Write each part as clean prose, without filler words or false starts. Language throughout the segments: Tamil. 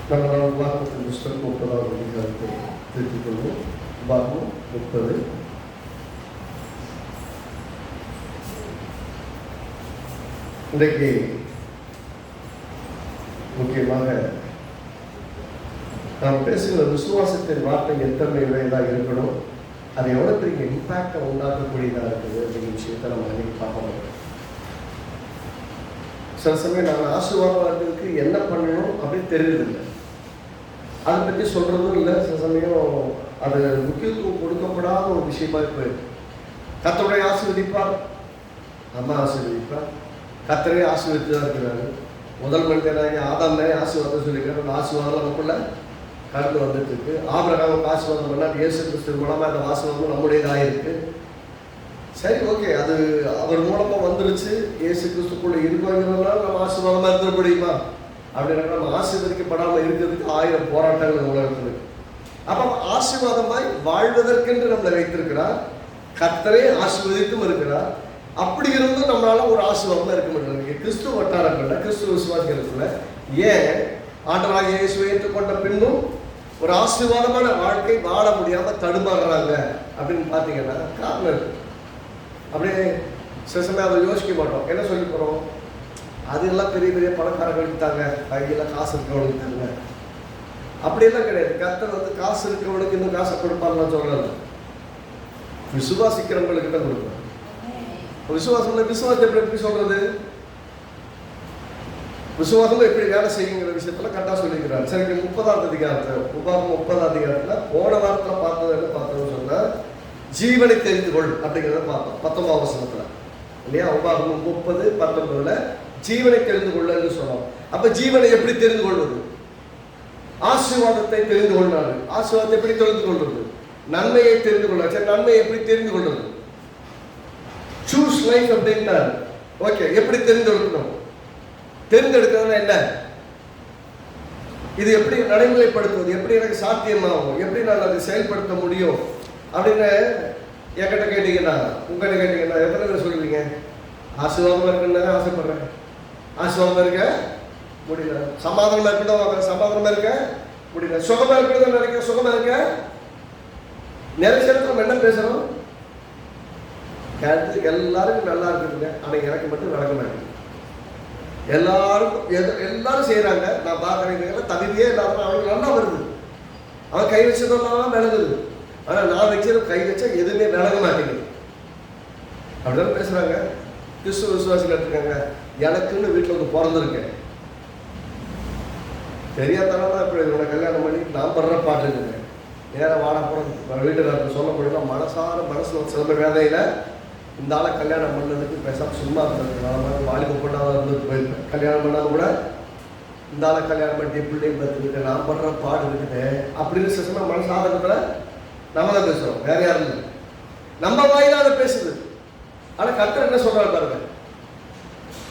நம்ம உபாகமத்தின் புஸ்தகம் 30வது அதிகாரத்தை திருத்திக் கொள்வோம். உபாகமம் 30. இன்றைக்கு முக்கியமாக நாம் பேசுகிற விசுவாசத்தின் வார்த்தை எத்தனை உடையதாக இருக்கணும், அது எவ்வளோ பெரிய இம்பாக்டை உண்டாக்கக்கூடியதாக இருக்குது அப்படிங்கிற விஷயத்தை நம்ம இன்னைக்கு பார்க்கணும். சில சமயம் நாங்கள் ஆசீர்வாதத்துக்கு என்ன பண்ணணும் அப்படின்னு தெரியறதில்லை, அதை பற்றி சொல்கிறதும் இல்லை. சில சமயம் அது முக்கியத்துவம் கொடுக்கப்படாத ஒரு விஷயமா போயிருக்கு. கர்த்தருடைய ஆசீர்வதிப்பார், அம்மா ஆசீர்வதிப்பார், கர்த்தரே ஆசீர்வதித்து தான் இருக்கிறாரு. முதல் மனிதனாக ஆதாம் தானே ஆசீர்வாதம் சொல்லியிருக்காரு. அந்த ஆசீர்வாதம் நமக்குள்ள கடந்து வந்துட்டு இருக்கு. ஆபிரகாமுக்கு ஆசீர்வாதம் பண்ணால் இயேசு கிறிஸ்து மூலமாக அந்த ஆசீர்வாதம் நம்முடையதாக இருக்கு. சரி, ஓகே, அது அவர் மூலமாக வந்துருச்சு. இயேசு கிறிஸ்துக்குள்ள இருக்கிறதுனால நம்ம ஆசீர்வாதமாக இருந்துட முடியுமா அப்படின்னா, நம்ம ஆசீர்வதிக்கப்படாமல் இருக்கிறதுக்கு 1000 போராட்டங்கள் உலகத்தில். அப்போ ஆசீர்வாதமாய் வாழ்வதற்கென்று நம்மளை வைத்திருக்கிறார். கர்த்தரே ஆசீர்வதித்தும் இருக்கிறார். அப்படி இருந்தும் நம்மளால ஒரு ஆசீர்வாதமாக இருக்க முடியாது. கிறிஸ்துவ வட்டாரங்கள்ல, கிறிஸ்துவ விசுவாசிகளுக்குள்ள ஏன் ஆண்டவராகிய இயேசுவை ஏற்றுக்கொண்ட பின்னும் ஒரு ஆசீர்வாதமான வாழ்க்கை வாழ முடியாமல் தடுமாறுறாங்க அப்படின்னு பார்த்தீங்கன்னா காரணம் இருக்கு. அப்படியே சில சமயம் அதை யோசிக்க மாட்டோம். என்ன சொல்லி போகிறோம், அது எல்லாம் பெரிய பெரிய பணக்காரர்களுக்கு தாங்க, கையில் காசு இருக்கிறவங்களுக்கு தாங்க. அப்படியெல்லாம் கிடையாது. கர்த்தர் காசு இருக்கிறவனுக்கு இன்னும் காசை கொடுப்பாருன்னு சொல்லலை, விசுவாசிக்கிறவங்களுக்கு தான் கொடுப்பார். விசுவாசத்தை எப்படி சொல்றது, விசுவாசம் எப்படி வேலை செய்யுங்கிற விஷயத்துல கரெக்டாக சொல்லிக்கிறார். சரி, 30வது அதிகாரத்தை, உபாகமம் 30வது அதிகாரத்தில் போன வாரத்தில் பார்த்ததுன்னு சொன்னா ஜீவனை தெரிந்து கொள் அப்படிங்கிறத பார்த்தோம் 19வது வசனத்துல இல்லையா. உபாகமம் 30:19 ஜீவனை தெரிந்து கொள்ளன்னு சொன்னோம். அப்ப ஜீவனை எப்படி தெரிந்து கொள்வது? ஆசீர்வாதத்தை தெரிந்து கொள்ளாது. ஆசீர்வாதத்தை எப்படி தெரிந்து கொள்வது? நன்மையை தெரிந்து கொள்ள. சரி, நன்மையை எப்படி தெரிந்து கொள்வது? சூஸ் லைஃப் அப்படின்ட்டாரு. ஓகே, எப்படி தெரிந்தெடுக்கணும்? தெரிந்தெடுக்கிறது என்ன, இது எப்படி நடைமுறைப்படுத்துவது, எப்படி எனக்கு சாத்தியமாகும், எப்படி நான் அதை செயல்படுத்த முடியும் அப்படின்னு என்கிட்ட கேட்டீங்கன்னா, உங்ககிட்ட கேட்டீங்கன்னா எத்தனை பேர் சொல்லுவீங்க? ஆசீர்வாதமா இருக்குன்னு ஆசைப்படுறேன், ஆசீர்வாதமா இருக்க முடியல, சமாதானமா இருக்கட்டும், சமாதானமா இருக்க முடியல, சுகமா இருக்கிறது நினைக்க, சுகமா இருக்க. நிறைய நேரத்தில் நம்ம என்ன பேசுறோம், எல்லாருக்கும் நல்லா இருக்குதுங்க, ஆனால் எனக்கு மட்டும் நடக்க மாட்டேங்குது. எல்லாரும் செய்யறாங்க, நான் பார்க்குறேன், தகுதியே இல்லாமல் அவனுக்கு நல்லா வருது, அவன் கை வச்சதெல்லாம் விளங்குது, ஆனால் நான் வச்சு கை வச்சா எதுவுமே விளங்க மாட்டேங்குது. அப்படிதான் பேசுறாங்க. கிறிஸ்துவ விசுவாசிகள் இருக்காங்க, எனக்குன்னு வீட்டில் பிறந்திருக்கேன், தெரியாதனால இப்படி இவனை கல்யாணம் பண்ணி நான் படுற பாட்டு இருக்குங்க. நேரம் வாட போகிற வீட்டுக்காரருக்கு சொல்ல முடியுமா, மனசில் சில வேதையில் இந்த ஆளை கல்யாணம் பண்ணதுக்கு பேசாமல் சும்மா இருந்தது, நான் வாலிப பொண்ணாக இருந்துட்டு போயிருப்பேன். கல்யாணம் பண்ணாலும் கூட இந்த ஆளை கல்யாணம் பண்ணி பிள்ளையும் பார்த்துக்கிட்டு நான் படுற பாடு இருக்குது அப்படின்னு சில மனசு ஆதங்கத்தில் நம்ம தான் பேசுகிறோம், வேற யாரும் இல்லை. நம்ம வாயில அதை பேசுது. ஆனால் கர்த்தர் என்ன சொல்றாரு பாருங்க,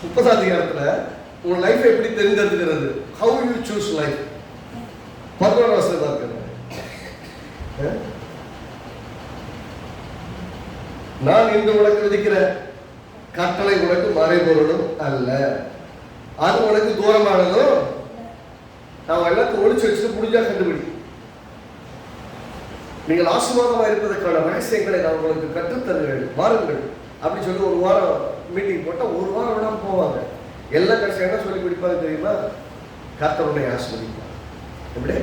30வது அதிகாரத்தில் உங்க லைஃப் எப்படி தெரிந்தெடுக்கிறது, ஹவு யூ சூஸ் லைஃப். 11வது வசனம் இருக்கிறது, நான் இன்று உனக்கு விதிக்கிற கட்டளை உனக்கு மறைபொருளும் அல்ல, அது உனக்கு தூரமானதும். நான் எல்லாத்தையும் ஒழிச்சு வச்சுட்டு முடிஞ்சா கண்டுபிடி. நீங்கள் ஆசீர்வாதமாக இருப்பதற்கான ரகசியங்களை நான் உங்களுக்கு கற்றுத்தருகிறேன், வாருங்கள் அப்படின்னு சொல்லி ஒரு வாரம் மீட்டிங் போட்டால் ஒரு வாரம் விடாமல் போவாங்க. எல்லாம் கடைசி என்ன சொல்லி பிடிப்பாங்க தெரியுமா, கர்த்தருடைய ஆசீர்வதிப்பார். எப்படி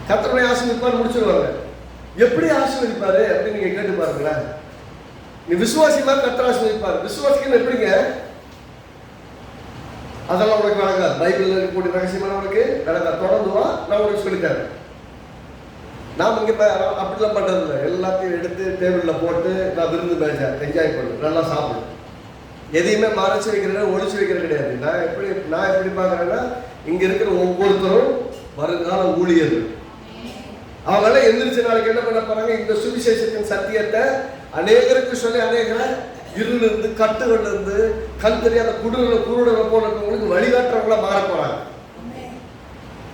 கர்த்தருடைய ஆசீர்வதிப்பார் முடிச்சிருவாங்க. எப்படி ஆசீர்வதிப்பாரு அப்படின்னு நீங்க கேட்டு பாருங்களேன். நீ விசுவாசிமா கர்த்தர் ஆசீர்வதிப்பார். விசுவாசிக்கணும் எப்படிங்க, அதெல்லாம் உனக்கு வழங்காது. பைபிள்ல இருக்கக்கூடிய ரகசியமான உனக்கு விளங்காது. தொடர்ந்து வா, நான் உனக்கு சொல்லித்தரேன். நாம் இங்கே அப்படிலாம் பண்ணுறது இல்லை. எல்லாத்தையும் எடுத்து டேபிளில் போட்டு நான் விருந்து பேச என்ஜாய் பண்ணு, நல்லா சாப்பிடு, எதையுமே மறைச்சு வைக்கிறேன் ஒழிச்சு வைக்கிறது கிடையாது. நான் எப்படி பார்க்குறேன்னா, இங்கே இருக்கிற ஒவ்வொருத்தரும் வருங்கால ஊழியர்கள். அவங்களாம் எந்திரிச்ச நாளைக்கு என்ன பண்ண போறாங்க, இந்த சுவிசேஷத்தின் சத்தியத்தை அநேகருக்கு சொல்லி அநேகரை இருளிருந்து கட்டுகள்ல இருந்து கண் தெரியாத குருடரை போல இருக்கவங்களுக்கு வழிகாட்டுறவங்களா மாற போறாங்க.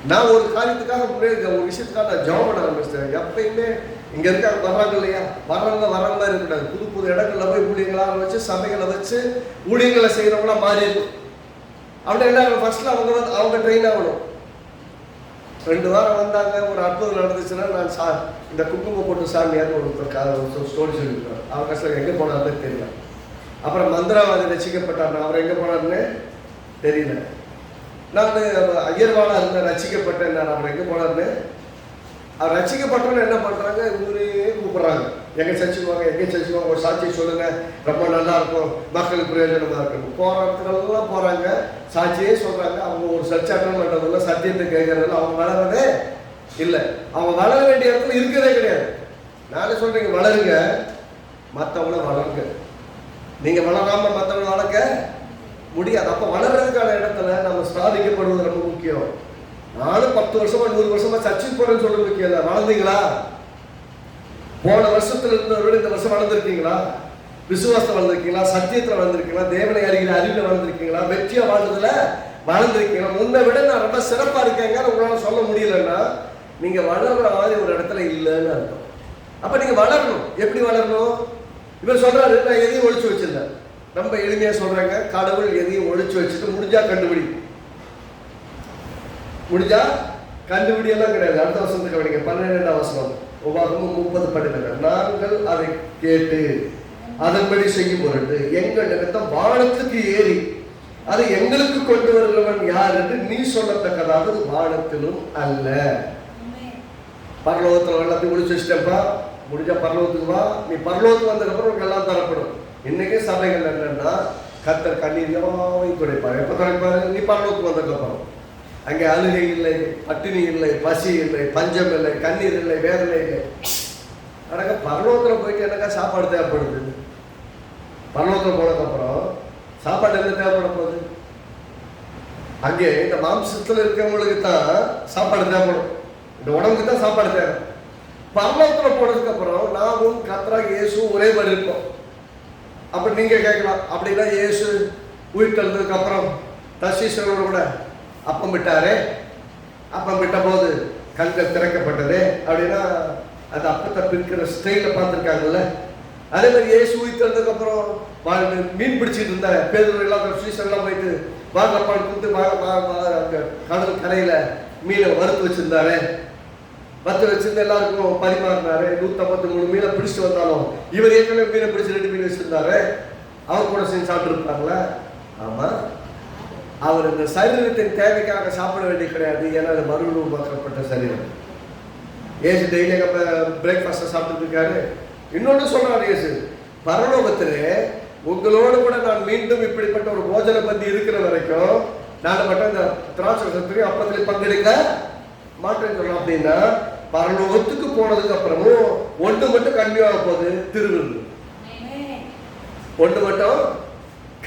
நான் ஒரு காரியத்துக்காக முன்னாடி ஒரு விஷயத்துக்காக நான் ஜெபம் பண்ண ஆரம்பிச்சிட்டேன். எப்பயுமே இங்க இருக்காங்க வர்றாங்க இல்லையா, வர்றவங்க மாதிரி இருக்கக்கூடாது. புது புது இடங்கள்ல போய் ஊழியங்களா வச்சு சபைகளை வச்சு ஊழியங்களை செய்யறவங்களா மாறி இருக்கும். அப்படி என்ன ஃபர்ஸ்ட்ல அவங்க ட்ரெயின் ஆகணும். 2 வாரம் வந்தாங்க, ஒரு அற்புதம் நடந்துச்சுன்னா நான் இந்த குங்குமம் போட்டு சாமியார் ஒரு ஸ்டோரி சொல்லியிருக்காரு. அவர் கஷ்டம் எங்கே போனார்னு தெரியல. அப்புறம் மந்திரவாதி ரசிக்கப்பட்டார், அவர் எங்கே போனார்னு தெரியல. நான் ஐயர்வாளா இருந்தேன், ரசிக்கப்பட்டேன், அவர் எங்கே போனார்னு. அவர் ரசிக்கப்பட்டோன்னு என்ன பண்ணுறாங்க, ஊரே கூப்பிட்றாங்க, எங்கே சர்ச்சுக்குவாங்க, எங்கே சர்ச்சுக்குவாங்க, ஒரு சாட்சியை சொல்லுங்க, ரொம்ப நல்லா இருக்கும், மக்களுக்கு பிரயோஜனமாக இருக்கணும். போகிற இடத்துலலாம் போகிறாங்க, சாட்சியே சொல்கிறாங்க. அவங்க ஒரு சர்ச் அட்டன் பண்ணுறதில்ல, சத்தியத்தை கேட்கறதில்ல, அவங்க வளரவே இல்லை. அவங்க வளர வேண்டிய இடத்துல இருக்கிறதே கிடையாது. நானே சொல்கிறீங்க, வளருங்க, மற்றவங்கள வளருங்க. நீங்கள் வளராமல் மற்றவங்களை வளர்க்க முடியாது. அப்போ வளர்றதுக்கான இடத்துல நம்ம சாதிக்கப்படுவது ரொம்ப முக்கியம். நானும் 10 வருஷமா 100 வருஷமா சர்ச்சுக்கு போறேன்னு சொல்ல முக்கியம் இல்லை. வளர்ந்தீங்களா? போன வருஷத்துல இருந்தவரோட இந்த வருஷம் வளர்ந்துருக்கீங்களா? விசுவாசத்தை வளர்ந்துருக்கீங்களா? சத்தியத்தில் வளர்ந்துருக்கீங்களா? தேவனை அறிகிற அறிவில் வளர்ந்துருக்கீங்களா? வெற்றியா வாழ்றதுல வளர்ந்துருக்கீங்களா? முன்ன விட நான் ரொம்ப சிறப்பா இருக்கேங்க உங்களால சொல்ல முடியலன்னா நீங்க வளர்ற மாதிரி ஒரு இடத்துல இல்லைன்னு அர்த்தம். அப்ப நீங்க வளரணும். எப்படி வளரணும்? இவர் சொல்றாரு, நான் எதையும் ஒழிச்சு வச்சிருந்தேன். ரொம்ப எளிமையா சொல்றாங்க, கடவுள் எதையும் ஒழிச்சு வச்சுட்டு முடிஞ்சா கண்டுபிடி, முடிஞ்சா கண்டுபிடி எல்லாம் கிடையாது. அடுத்த வருஷத்துக்கு கவனிங்க, 12ஆம் வசனம், உபாகமம் 30:12. நாங்கள் அதை கேட்டு அதன்படி செய்யும் பொருட்டு எங்கள் நிமித்தம் வானத்துக்கு ஏறி அதை எங்களுக்கு கொண்டு வருகிறவன் யார் என்று நீ சொல்லத்தக்கதாவது வானத்திலும் அல்ல. பரலோகத்தில் எல்லாத்தையும் முடிச்சு வச்சுட்டப்பா, முடிஞ்சா பரலோகத்துக்கு வா. நீ பரலோகத்துக்கு வந்ததுக்கப்புறம் உனக்கு எல்லாம் தரப்படும். இன்னைக்கே சபைகள் என்னன்னா கர்த்தர் கண்ணீர் யாவையும் துடைப்பார். எப்போ துடைப்பாரு? நீ பரலோகத்துக்கு வந்ததுக்கப்புறம். அங்கே அழுகை இல்லை, பட்டினி இல்லை, பசி இல்லை, பஞ்சம் இல்லை, கண்ணீர் இல்லை, வேதனை இல்லை. அடங்க பரலோகத்தில் போயிட்டு எனக்கா சாப்பாடு தேவைப்படுது? பரலோகத்தில் போனதுக்கப்புறம் சாப்பாடு என்ன தேவைப்பட போகுது? அங்கே இந்த மாம்சத்தில் இருக்கிறவங்களுக்கு தான் சாப்பாடு தேவைப்படும், இந்த உடம்புக்கு தான் சாப்பாடு தேவை. பரலோகத்தில் போனதுக்கு அப்புறம் நாமும் கர்த்தராகிய இயேசு ஒரே மாதிரி இருப்போம். அப்படி நீங்க கேட்கலாம், அப்படின்னா இயேசு உயிர் தந்ததுக்கு அப்புறம் தர்சீசரோட கூட அப்பம் விட்டாரே, அப்பம் விட்ட போது கண்கள் திறக்கப்பட்டதே அப்படின்னா அந்த அப்பத்தை பிரிக்கிற ஸ்டைல பார்த்துருக்காங்கல்ல. அதே மாதிரி இயேசு உயிர் தந்ததுக்கு அப்புறம் மீன் பிடிச்சிட்டு இருந்த பேதுரு எல்லாம் தர்சீசரெல்லாம் போயிட்டு வாங்கப்பாடு கொடுத்து கடல் கரையில மீனை வறுத்து வச்சிருந்தாரு. வறுத்து வச்சிருந்து எல்லாருக்கும் பரிமாறினாரு. 153 மீனை பிடிச்சிட்டு வந்தாலும் இவர் ஏற்கனவே மீனை பிடிச்சி 2 மீன் வச்சிருந்தாரு. அவர் கூட சேர்ந்து சாப்பிட்டு இருப்பாங்களா? ஆமா. அவர் இந்த சரீரத்தின் தேவைக்காக சாப்பிட வேண்டிய கிடையாது, ஏன்னா அது மறுரூபமாக்கப்பட்ட சரீரம். ஏசு டெய்லி பிரேக்ஃபாஸ்ட் சாப்பிட்டு இருக்காரு. இன்னொன்று சொல்றாரு இயேசு, பரலோகத்திலே உங்களோடு கூட நான் மீண்டும் இப்படிப்பட்ட ஒரு போஜன பந்தி இருக்கிற வரைக்கும் நான் மட்டும் இந்த திராட்சை ரசத்திலையும் அப்பத்திலையும் பங்கெடுக்க மாட்டேன்னு சொல்லலாம். அப்படின்னா பரலோகத்துக்கு போனதுக்கு அப்புறமும் ஒன்று மட்டும் கன்னியாக போகுது, திருவிருந்து. ஒன்று மட்டும்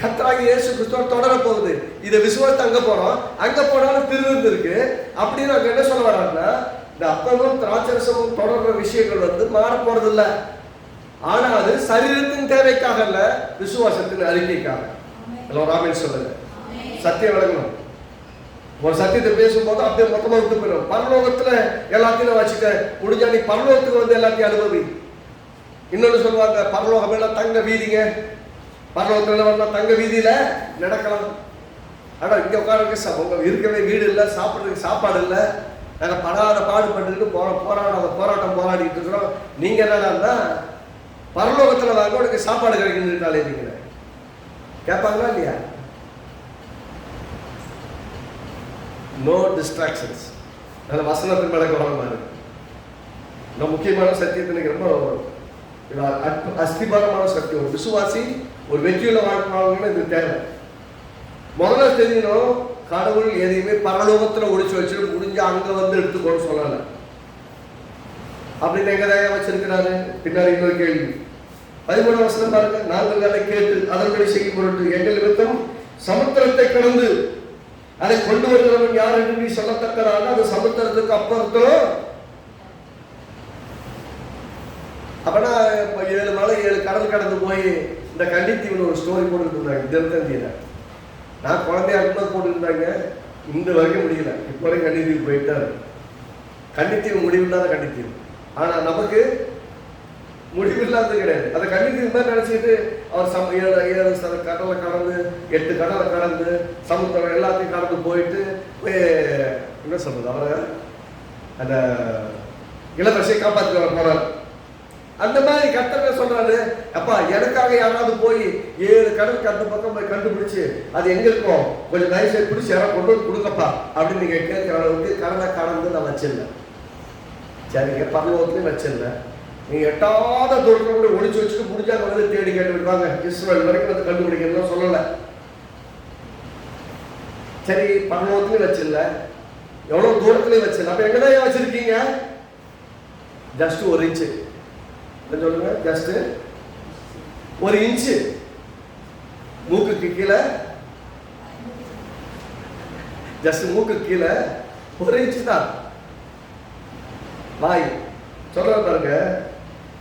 கர்த்தராகிய இயேசு கிறிஸ்துவ தொடர போகுது. இதை விசுவாசத்தை அங்க போறோம், அங்க போனாலும் திருவிருந்து இருக்கு. அப்படின்னு அங்க என்ன சொல்ல வர்றாருன்னா, இந்த அப்பமும் திராட்சரசமும் தொடர்ற விஷயங்கள் மாற போறது இல்லை. ஆனா அது சரீரத்தின் தேவைக்காக அல்ல, விசுவாசத்தின் அறிக்கைக்காக. ஆமென் சொல்லுங்க. சத்தியம் விளங்கணும். ஒரு சத்தியத்தை பேசும்போது அப்படியே மொத்தமா விட்டு போயிடும். பரலோகத்துல எல்லாத்தையும் வச்சுக்க முடிஞ்சா நீ பரலோகத்துக்கு வந்து எல்லாத்தையும் அனுபவி. இன்னொன்னு சொல்லுவாங்க, பரலோகம் எல்லாம் தங்க வீதிங்க. பரலோகத்துல வரலாம், தங்க வீதியில நடக்கலாம். ஆனா இங்க உட்கார இருக்கவே வீடு இல்லை, சாப்பிட்றதுக்கு சாப்பாடு இல்லை. நாங்க படாத பாடுபட்டுக்கிட்டு போராட்டம் போராடிட்டு இருக்கிறோம். நீங்க என்னன்னா பரலோகத்துல வாங்க உனக்கு சாப்பாடு கிடைக்குன்னு நீங்க கேட்பாங்களா இல்லையா? No distractions. நல்ல வசனத்தின் மேல கவனமா இருக்கு. நான் முக்கியமான சத்தியத்தினுக்கு ரொம்ப அஸ்திபாரமான சத்தியம். ஒரு விசுவாசி ஒரு வெற்றியுள்ள வாழ்க்கை இது தேவை. முதல்ல தெரியணும், கடவுள் எதையுமே பரலோகத்துல ஒழிச்சு வச்சுட்டு முடிஞ்சா அங்க வந்து எடுத்துக்கோன்னு சொல்லல. அப்படின்னு எங்கதான் வச்சிருக்கிறாரு? பின்னாடி இன்னொரு கேள்வி 13ஆம் வசனம் பாருங்க. நாங்கள் அதை கேட்டு அதன்படி செய்யும் பொருட்டு எங்கள் நிமித்தம் சமுத்திரத்தை கடந்து அதை கொண்டு வருகிறவன் யார் என்று நீ சொல்லத்தக்கதாக அது சமுத்திரத்துக்கு அப்புறம். அப்பனா 7 மலை 7 கடல் கடந்து போய் இந்த கண்டித்தீவுல ஒரு ஸ்டோரி போட்டுட்டு இருந்தாங்க தினத்தந்தியில. நான் குழந்தையா இருக்கும்போது போட்டுருந்தாங்க, இந்த வரைக்கும் முடியல. இப்போ வரைக்கும் கண்டித்தீவு போயிட்டாரு. கண்டித்தீவு முடிவில்லாத கண்டித்தீவு. ஆனா நமக்கு முடிவில்லாதது கிடையாது. அதை கண்டித்தீவு மாதிரி நினைச்சிட்டு அவர் 7 கடலை கடந்து 8 கடலை கடந்து சமுத்திரம் எல்லாத்தையும் கடந்து போயிட்டு என்ன சொல்றது, அவரை அந்த இளவரசியை காப்பாற்றி போறாரு. அந்த மாதிரி கர்த்தர் சொல்றாரு, அப்பா எனக்காக யாராவது போய் 7 கடலுக்கு அந்த பக்கம் போய் கண்டுபிடிச்சு அது எங்க இருக்கும் கொஞ்சம் நைஸை பிடிச்சி யாராவது கொண்டு வந்து கொடுக்கப்பா அப்படின்னு நீங்க கேட்கிற அளவுக்கு கடலை கடந்து நான் வச்சிருந்தேன். சரிங்க, பரலோகத்துலையும் வச்சிருந்தேன். நீங்க எட்டாத தூரத்துல கூட ஒளிச்சு வச்சுட்டு முடிஞ்சாங்க வந்து தேடி கேட்டு விடுவாங்க. இஸ்ரேல் வரைக்கும் வந்து கண்டுபிடிக்கணும்னு சொல்லல. சரி, பரலோகத்துலையும் வச்சிருந்த, எவ்வளவு தூரத்துலயும் வச்சிருந்த, அப்ப எங்கதான் வச்சிருக்கீங்க? ஜஸ்ட் 1 இன்ச்சு சொல்லுங்க, ஜஸ்ட் 1 இன்ச்சு மூக்குக்கு கீழே, ஜஸ்ட் மூக்குக்கு கீழே 1 இன்ச்சு தான் வாய். சொல்ற பாருங்க,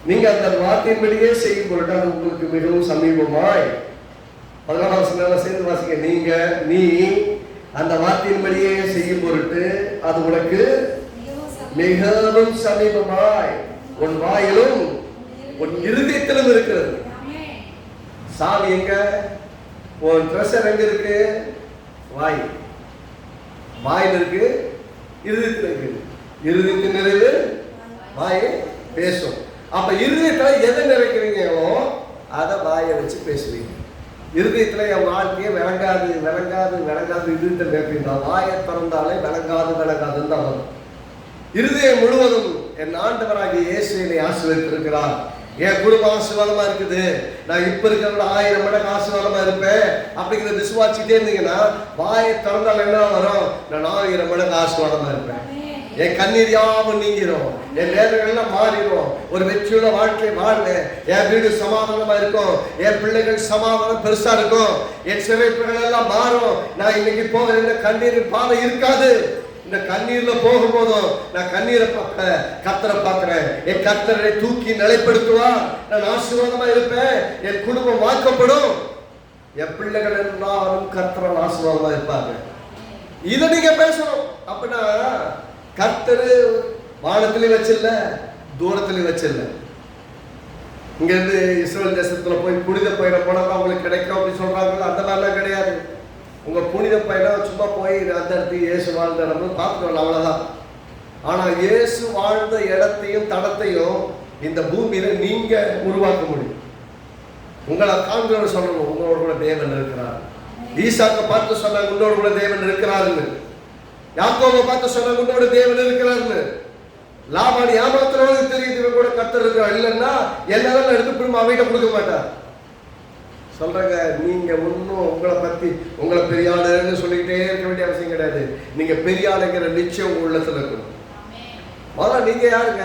நீங்க அந்த வார்த்தையின்படியே செய்யும் பொருட்டு அது உங்களுக்கு மிகவும் சமீபமாய். 14ஆம் வசனம் சேர்ந்து வாசிங்க. நீ அந்த வார்த்தையின்படியே செய்யும் பொருட்டு அது உனக்கு மிகவும் சமீபமாய் உன் வாயிலும் உன் இருதயத்திலும் இருக்கிறது. சாவி எங்க? உன் ட்ரெஷர் எங்க இருக்கு? வாய். வாயில் இருக்கு, இருதயத்தில் இருக்கு. இருதயத்தின் நிறைவு வாயை பேசும். அப்ப இருதயத்துல எதை நிறைக்கிறீங்களோ அதை வாயை வச்சு பேசுவீங்க. இருதயத்துல என் வாழ்க்கையே விளங்காது இருதயத்தை கேட்பீங்க. வாயை திறந்தாலே விளங்காதுன்னு தான் வரும். இருதயம் முழுவதும் என் ஆண்டவராகிய இயேசு என்னை ஆசீர்வதித்திருக்கிறார். என் குடும்பம் ஆசீர்வாதமா இருக்குது, நான் இப்ப இருக்கிற 1000 மடங்கு ஆசீர்வாதமா இருப்பேன் அப்படிங்கிற விசுவாசிட்டே இருந்தீங்கன்னா வாயை திறந்தால் என்ன வரும்? நான் 1000 மடங்கு ஆசீர்வாதமா இருப்பேன். என் கண்ணீர் யாவும் நீங்கிரும், என் நேரங்கள் எல்லாம் மாறிடும். ஒரு வெற்றியுள்ள வாழ்க்கை வாழ்வேன். என் வீடு சமாதானமா இருக்கும், என் பிள்ளைகள் சமாதானம் பெருசா இருக்கும், என் சிறைப்புகள் எல்லாம் மாறும். நான் இன்னைக்கு போகிற இந்த கண்ணீரின் பாதை இருக்காது. இந்த கண்ணீர்ல போகும்போதும் நான் கண்ணீரை பார்க்கிறேன், கர்த்தரை பார்க்கிறேன். என் கர்த்தரை தூக்கி நிலைப்படுத்துவார். நான் ஆசீர்வாதமா இருப்பேன், என் குடும்பம் வாக்கப்படும், என் பிள்ளைகள் எல்லாரும் கர்த்தரால் ஆசீர்வாதமா இருப்பாங்க. இதை நீங்க பேசணும். அப்படின்னா கர்த்தரு வானத்திலையும் வச்சில்ல, தூரத்திலையும் வச்சில்ல. இங்க இருந்து இஸ்ரேல் தேசத்துல போய் புனித பயணம் போனா உங்களுக்கு கிடைக்கும் அப்படின்னு சொல்றாங்க. அந்த மாதிரிலாம் கிடையாது. உங்க புனித பயணம் சும்மா போய் அந்த இடத்துக்கு இயேசு வாழ்ந்த இடம்னு பார்த்துக்கணும், அவ்வளவுதான். ஆனா இயேசு வாழ்ந்த இடத்தையும் தடத்தையும் இந்த பூமியில நீங்க உருவாக்க முடியும். உங்களை காண்கிறவர் சொல்லணும், உங்களோட கூட தேவன் இருக்கிறார். ஈசாக்க பார்த்து சொன்னாங்க, உங்களோட கூட தேவன் இருக்கிறாருன்னு. யாக்கோபை பார்த்து சொன்னாங்க, உங்களோட தேவன் இருக்கிறாருன்னு. லாபான் ஏமாத்துறவங்களுக்கு தெரியுது கூட கர்த்தர் இருக்கிறார். இல்லைன்னா எல்லாரும் எடுத்து திரும்ப அவைகிட்ட கொடுக்க மாட்டார். சொல்றங்க, நீங்க ஒன்னும் உங்களை பத்தி உங்களை பெரிய ஆளுன்னு சொல்லிக்கிட்டே இருக்க வேண்டிய அவசியம் கிடையாது. நீங்க பெரிய ஆளுங்கிற நிச்சயம் உங்க உள்ளத்துல இருக்கணும். முதல்ல நீங்க யாருங்க?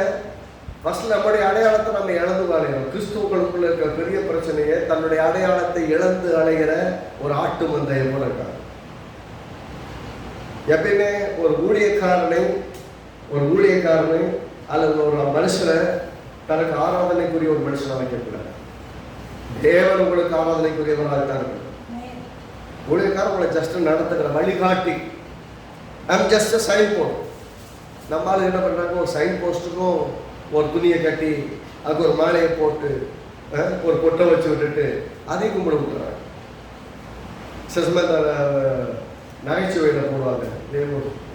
ஃபர்ஸ்ட் நம்முடைய அடையாளத்தை நம்ம இழந்து அலைகிறோம். கிறிஸ்துவுக்குள்ள இருக்கிற பெரிய பிரச்சனையை தன்னுடைய அடையாளத்தை இழந்து அலைகிற ஒரு ஆட்டு மந்தையை போல இருக்காங்க. எப்பயுமே ஒரு ஊழியக்காரனை அல்லது ஒரு மனுஷனை தனக்கு ஆராதனைக்குரிய ஒரு மனுஷனை வைக்கக்கூடாது. தேவன் உங்களுக்கு ஆராதனைக்குரியவராகத்தான் இருக்கணும். ஊழியக்காரன் உங்களை ஜஸ்ட் நடத்துகிற வழிகாட்டி. I'm just sign board. நம்மளால என்ன பண்றாங்க, ஒரு சைன் போஸ்ட்டுக்கும் ஒரு துணியை கட்டி அதுக்கு ஒரு மாலையை போட்டு ஒரு பொட்டை வச்சு விட்டுட்டு அதையும் கும்பிட விட்டுறாங்க. சில நகைச்சுவையில் போடுவாங்க,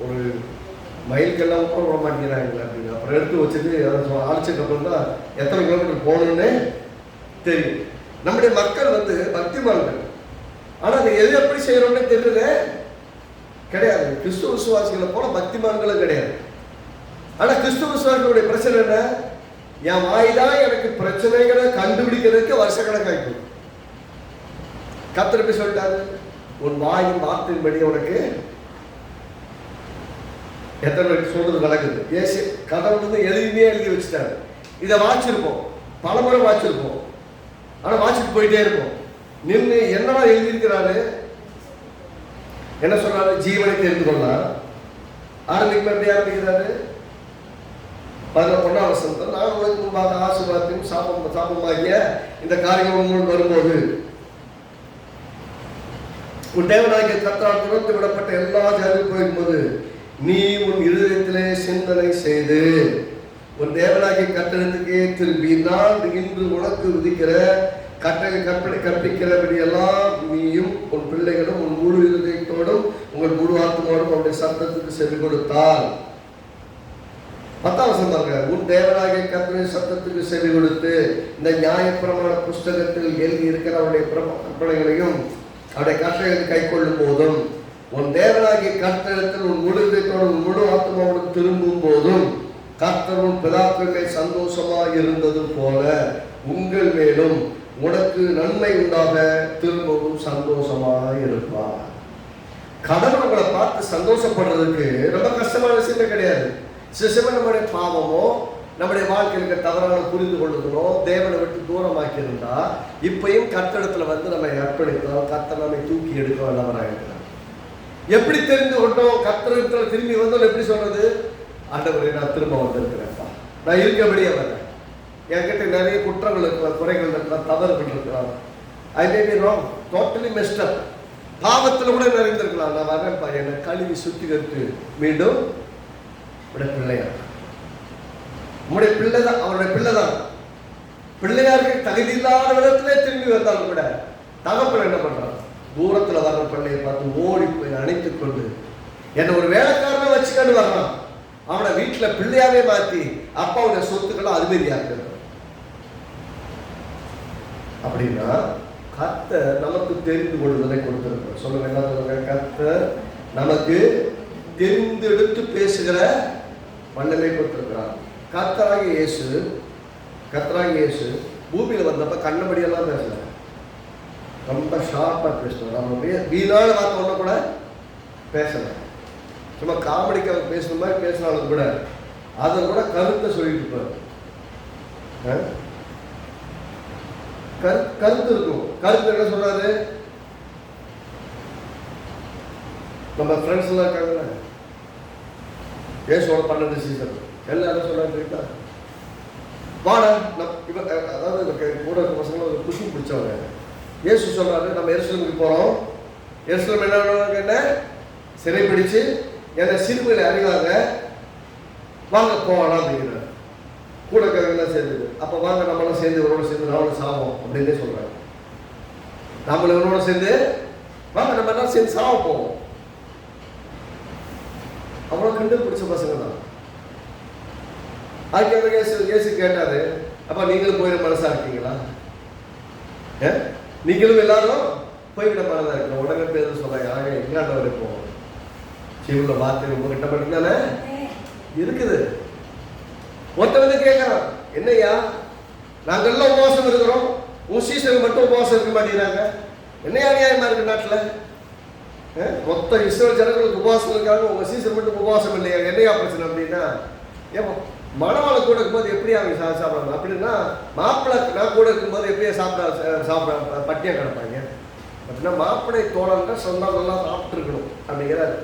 ஒரு மயிலுக்கெல்லாம் கூட விட மாட்டேங்கிறாங்க அப்படின்னு. அப்புறம் எடுத்து வச்சுட்டு அதை அழைச்சிட்டு அப்புறம் தான் எத்தனை கிலோமீட்டர் போகணுன்னு தெரியும். நம்முடைய மக்கள் பக்திமான்கள். ஆனா அதை எது எப்படி செய்யறோம்னு தெரியல கிடையாது. கிறிஸ்துவ விசுவாசிகளை போல பக்திமான்களும் கிடையாது. ஆனா கிறிஸ்துவ விசுவாசிகளுடைய பிரச்சனை என்ன? என் வாய்தான் எனக்கு பிரச்சனைகளை கண்டுபிடிக்கிறதுக்கு வருஷக்கணக்காய்க்கும். கர்த்தர் எப்படி சொல்லிட்டாரு, உன் வாயின் வார்த்தையின்படி உனக்கு எத்தனை பேருக்கு சொல்றது நடக்குது. ஏசு கடவுள் எழுதி வச்சுட்டாரு. இதை வாசிச்சிருப்போம், பலமுறை வாசிச்சிருப்போம். ஆனா வாசிட்டு போயிட்டே இருப்போம். நின்று என்னவா எழுதியிருக்கிறாரு, என்ன சொல்றாரு? ஜீவனை தெரிந்து கொள்ளலாம். ஆரம்பிக்கிறாரு 11ஆம் வசனத்தில், நான் உனக்கு முன்பாக ஆசீர்வாதத்தையும் சாபமாகிய இந்த காரியங்கள் உங்களுக்கு வரும்போது உன் தேவனாகிய கர்த்தரால் துரத்து விடப்பட்ட எல்லா ஜாதியும் போகும்போது நீ உன் இருதயத்திலே சிந்தனை செய்து உன் தேவனாகிய கட்டளத்துக்கே திரும்பி நான் இன்று உனக்கு விதிக்கிற கட்டளை கற்பனை கற்பிக்கிறபடி எல்லாம் நீயும் உன் பிள்ளைகளும் உன் முழு இருதயத்தோடும் உங்கள் முழு ஆத்மாவோடும் அவருடைய சத்தத்துக்கு செவி கொடுத்தால் 10ஆம் வசனம் பாருங்க. உன் தேவனாகிய கர்த்தரின் சத்தத்துக்கு செவி கொடுத்து இந்த நியாயப்பிரமாண புஸ்தகத்தில் எழுதி இருக்கிற அவருடைய கற்பனைகளையும் அவருடைய கட்டளைகளை கை கொள்ளும் போதும், உன் தேவனாகிய கர்த்தரிடத்தில் உன் முழு இதயத்தோடு உன் முழு ஆத்மாவோடு திரும்பும் போதும் கர்த்தர் உன் பிதாக்கள் சந்தோஷமாக இருந்தது போல உங்கள் மேலும் உனக்கு நன்மை உண்டாக திரும்பவும் சந்தோஷமாக இருப்பார். கடவுள் உங்களை பார்த்து சந்தோஷப்படுறதுக்கு ரொம்ப கஷ்டமான விஷயமே கிடையாது. சில சமயம் நம்முடைய பாவமோ நம்முடைய வாழ்க்கையில தவறான புரிந்து கொள்ளுதலோ தேவனை விட்டு தூரமாக்கி இருந்தா இப்பயும் கர்த்தரிடத்துல வந்து நம்ம அர்ப்பணித்தோம், கர்த்தர் நம்மை தூக்கி எடுக்க வல்லவராயிருக்கிறார். எப்படி தெரிந்து கொண்டோம்? கர்த்தரிடத்துல திரும்பி வந்தோம். எப்படி சொல்றது? ஆண்டவரே, நான் திரும்ப வந்திருக்கிறேன்ப்பா, நான் இருக்கபடியே வரேன். என்கிட்ட நிறைய குற்றங்கள் இருக்கலாம், குறைகள் இருக்கலாம், தவறுகள் இருக்கலாம். ஐ மே பி ராங், டோட்டலி மெஸ்ட் அப். பாவத்தில் கூட நிறைந்திருக்கலாம். நான் வரேன்ப்பா, என்னை கழுவி சுத்திகரித்து மீண்டும் உடைய பிள்ளையா, உங்களுடைய பிள்ளை தான், அவருடைய பிள்ளை தான். பிள்ளையாருக்கு தகுதி இல்லாத விதத்திலே திரும்பி வந்தாலும் கூட தகப்பன் என்ன பண்றான்? தூரத்துல வர்ற பிள்ளையை பார்த்து ஓடி போய் அணைத்துக் கொண்டு என்னை ஒரு வேலைக்காரனை வச்சுக்கன்னு வர்றான். அவனை வீட்டுல பிள்ளையாவே மாத்தி அப்பாவுடைய சொத்துக்களை அதுமாதிரியாக்குறான். அப்படின்னா கர்த்தர் நமக்கு தெரிந்து கொள்வதை கொடுத்திருக்கிறார். சொல்லுங்க, என்ன சொல்லுங்க? கர்த்தர் நமக்கு தெரிந்தெடுத்து பேசுகிற வல்லமை கொடுத்திருக்கிறார். கர்த்தராகிய இயேசு பூமியில வந்தப்ப கண்ணபடியெல்லாம் பேசல, ரொம்ப ஷார்ப்பா பேசணும். நம்ம வீணான வார்த்தை ஒண்ணு கூட பேசல. சும்மா காமெடிக்காக பேசுற மாதிரி பேசினாலும் கூட அதை கூட கருத்தை சொல்லிட்டு இருப்பார். கருத்து இருக்கும். கருத்து என்ன சொல்றாரு? நம்ம ஃப்ரெண்ட்ஸ் எல்லாம் இருக்காங்கல்ல, இயேசுவோட 12 சீசன் எல்லாரும் சொல்றாங்க, வாடா அதாவது கூட இருக்க பசங்க ஒரு குஷி பிடிச்சவங்க. இயேசு சொல்றாரு, நம்ம எருசலேமுக்கு போறோம். எருசலேம் என்ன சிறை பிடிச்சு என்னை சிறுமையில அறிவாங்க, வாங்க போகலாம் அப்படிங்கிறார். கூட கவிலாம் சேர்ந்து, அப்ப வாங்க நம்மளாம் சேர்ந்து இவரோட சேர்ந்து நாமளும் சாவோம் அப்படின்னே சொல்றாங்க. நம்மள இவரோட சேர்ந்து வாங்க நம்ம எல்லாம் சேர்ந்து சாவ போவோம். அவ்வளவு கண்டு பிடிச்ச பசங்க தான். அதுக்கு இயேசு கேட்டாரு, அப்ப நீங்களும் போயிட மனசா இருக்கீங்களா? நீங்களும் எல்லாரும் போய்விட மனதா இருக்கணும். உடனே பேர் சொல்றாங்க, ஆக இங்கிலாந்து வரை போவோம். சிவல வார்த்தை ரொம்ப கிட்ட பண்ணிட்டானே இருக்குது. ஒருத்த வந்து கேட்கறான், என்னையா நாங்கெல்லாம் உபவாசம் இருக்கிறோம், உன் சீசனுக்கு மட்டும் உபவாசம் இருக்க மாட்டேங்கிறாங்க, என்னையா நியாயமா இருக்கு நாட்டில்? மொத்த இஸ்ரேல் ஜனங்களுக்கு உபவாசம் இருக்காங்க, உங்க சீசன் மட்டும் உபவாசம் இல்லையா, என்னையா பிரச்சனை? அப்படின்னா ஏன் மணவாளை கூட இருக்கும்போது எப்படி அவங்க சாப்பிடணும்? அப்படின்னா மாப்பிள்ளை நான் கூட இருக்கும்போது எப்படியா சாப்பிட பட்டியா கிடப்பாங்க? அப்படின்னா மாப்பிள்ளை தோழர்கள் சொந்தங்கள்லாம் சாப்பிட்டு இருக்கணும் அப்படிங்கிறாரு.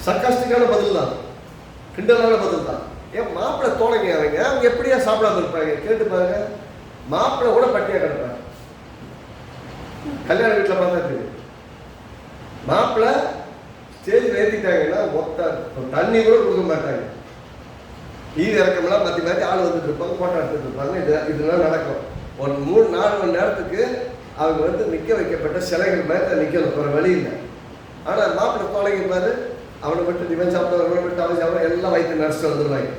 சர்க்காஸ்டிக்கான பதில் தான், கிண்டலான பதில் தான். ஏன் மாப்பிள்ளை தோழங்க அவங்க எப்படியா சாப்பிடாம இருப்பாங்க? கேட்டு பாருங்க. மாப்பிள்ளை கூட பட்டியா கிடப்பாங்க. கல்யாண வீட்டில் பார்த்தா தெரியும். மாப்பிள்ளை ஸ்டேஜ் ஏற்றிட்டாங்கன்னா மொத்த தண்ணி கூட கொடுக்க மாட்டாங்க. ஈடு இறக்கமெல்லாம் மாற்றி மாற்றி ஆள் வந்துட்டு இருப்பாங்க, போட்டோ எடுத்துட்டு இருப்பாங்க. இதெல்லாம் நடக்கும். ஒரு 3-4 மணி நேரத்துக்கு அவங்க வந்து நிற்க வைக்கப்பட்ட சிலைகள் மேலே நிற்கணும், ஒரு வழி இல்லை. ஆனால் மாப்பிள்ளை தோழங்க பாரு, அவனை விட்டு இவன் சாப்பிட்டு அவனை விட்டு அவன் சாப்பிட எல்லாம் வயிற்று நடிச்சுட்டு வந்துடுவாங்க.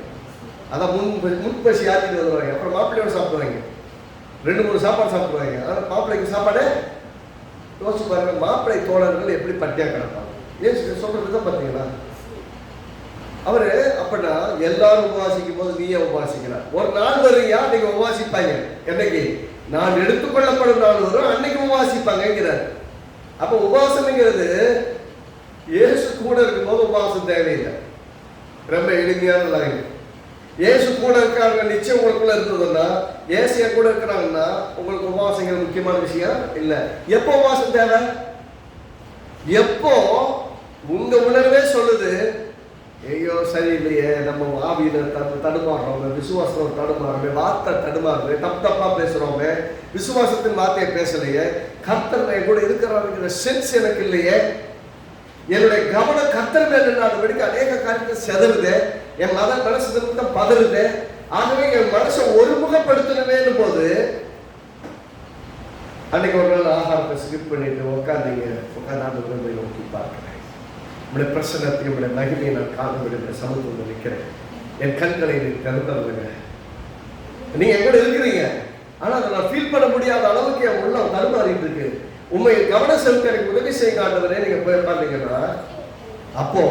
அதான் முன்பசி ஆற்றிட்டு வந்துடுவாங்க. அப்புறம் மாப்பிள்ளையோட சாப்பிடுவாங்க, 2-3 சாப்பாடு சாப்பிடுவாங்க. ஆனால் மாப்பிள்ளைக்கு சாப்பாடு யோசிச்சு பாருங்க. மாப்பிள்ளை தோழர்கள் எப்படி பட்டியா கிடப்பாங்க? ஏன் சொல்றதுதான் பார்த்தீங்களா? அவரு அப்படின்னா எல்லாரும் உபவாசிக்கும் போது நீயே உபவாசிக்கிறார். ஒரு நாள் வருங்க அன்னைக்கு உபவாசிப்பாங்க. என்னைக்கு நான் எடுத்துக்கொள்ளப்படும் நாள் வரும் அன்னைக்கு உபவாசிப்பாங்கிறார். அப்ப உபவாசம்ங்கிறது இயேசு கூட இருக்கும்போது உபவாசம் தேவையில்லை, ரொம்ப எளிமையான. இயேசு கூட இருக்காங்க நிச்சயம் உங்களுக்குள்ள இருந்ததுன்னா, ஏசியா கூட இருக்கிறாங்கன்னா உங்களுக்கு உபவாசங்கிற முக்கியமான விஷயம் இல்லை. எப்போ உபவாசம் தேவை? எப்போ உங்க உணர்வே சொல்லுது, ஐயோ சரியில்லையே, நம்ம ஆவியில தடுமாறுறோமே, விசுவாசம் தடுமாறுமே, வார்த்தை தடுமாறுமே, தப்பா பேசுறோமே, விசுவாசத்தின் வார்த்தையை பேசலையே, கர்த்தர் கூட இருக்கிறாருங்கிற சென்ஸ் எனக்கு இல்லையே, என்னுடைய கவனம் கர்த்தர் மேல் இல்லாதபடிக்கு அநேக காரியத்தை செதறுது, என் மனசு நிமித்தம் பதறுது. ஆகவே என் மனசை ஒருமுகப்படுத்தணுமேனு போது அன்னைக்கு ஒரு நாள் ஆகாரத்தை ஸ்கிப் பண்ணிட்டு உட்காந்து நோக்கி பார்க்கிறேன். உங்களுடைய பிரசன்னத்தை உங்களுடைய மகிமையை நான் காண விடுகிற சமூகத்தில் நிற்கிறேன். என் கண்களை திறந்துருங்க. நீங்க எங்கூட இருக்கிறீங்க, ஆனா அதை நான் ஃபீல் பண்ண முடியாத அளவுக்கு என் உள்ளம் தடுமாறிட்டு இருக்கு. உண்மை கவனம் செலுத்த எனக்கு உதவி செய்ய ஆண்டவரே நீங்க போய் பார்த்தீங்கன்னா, அப்போ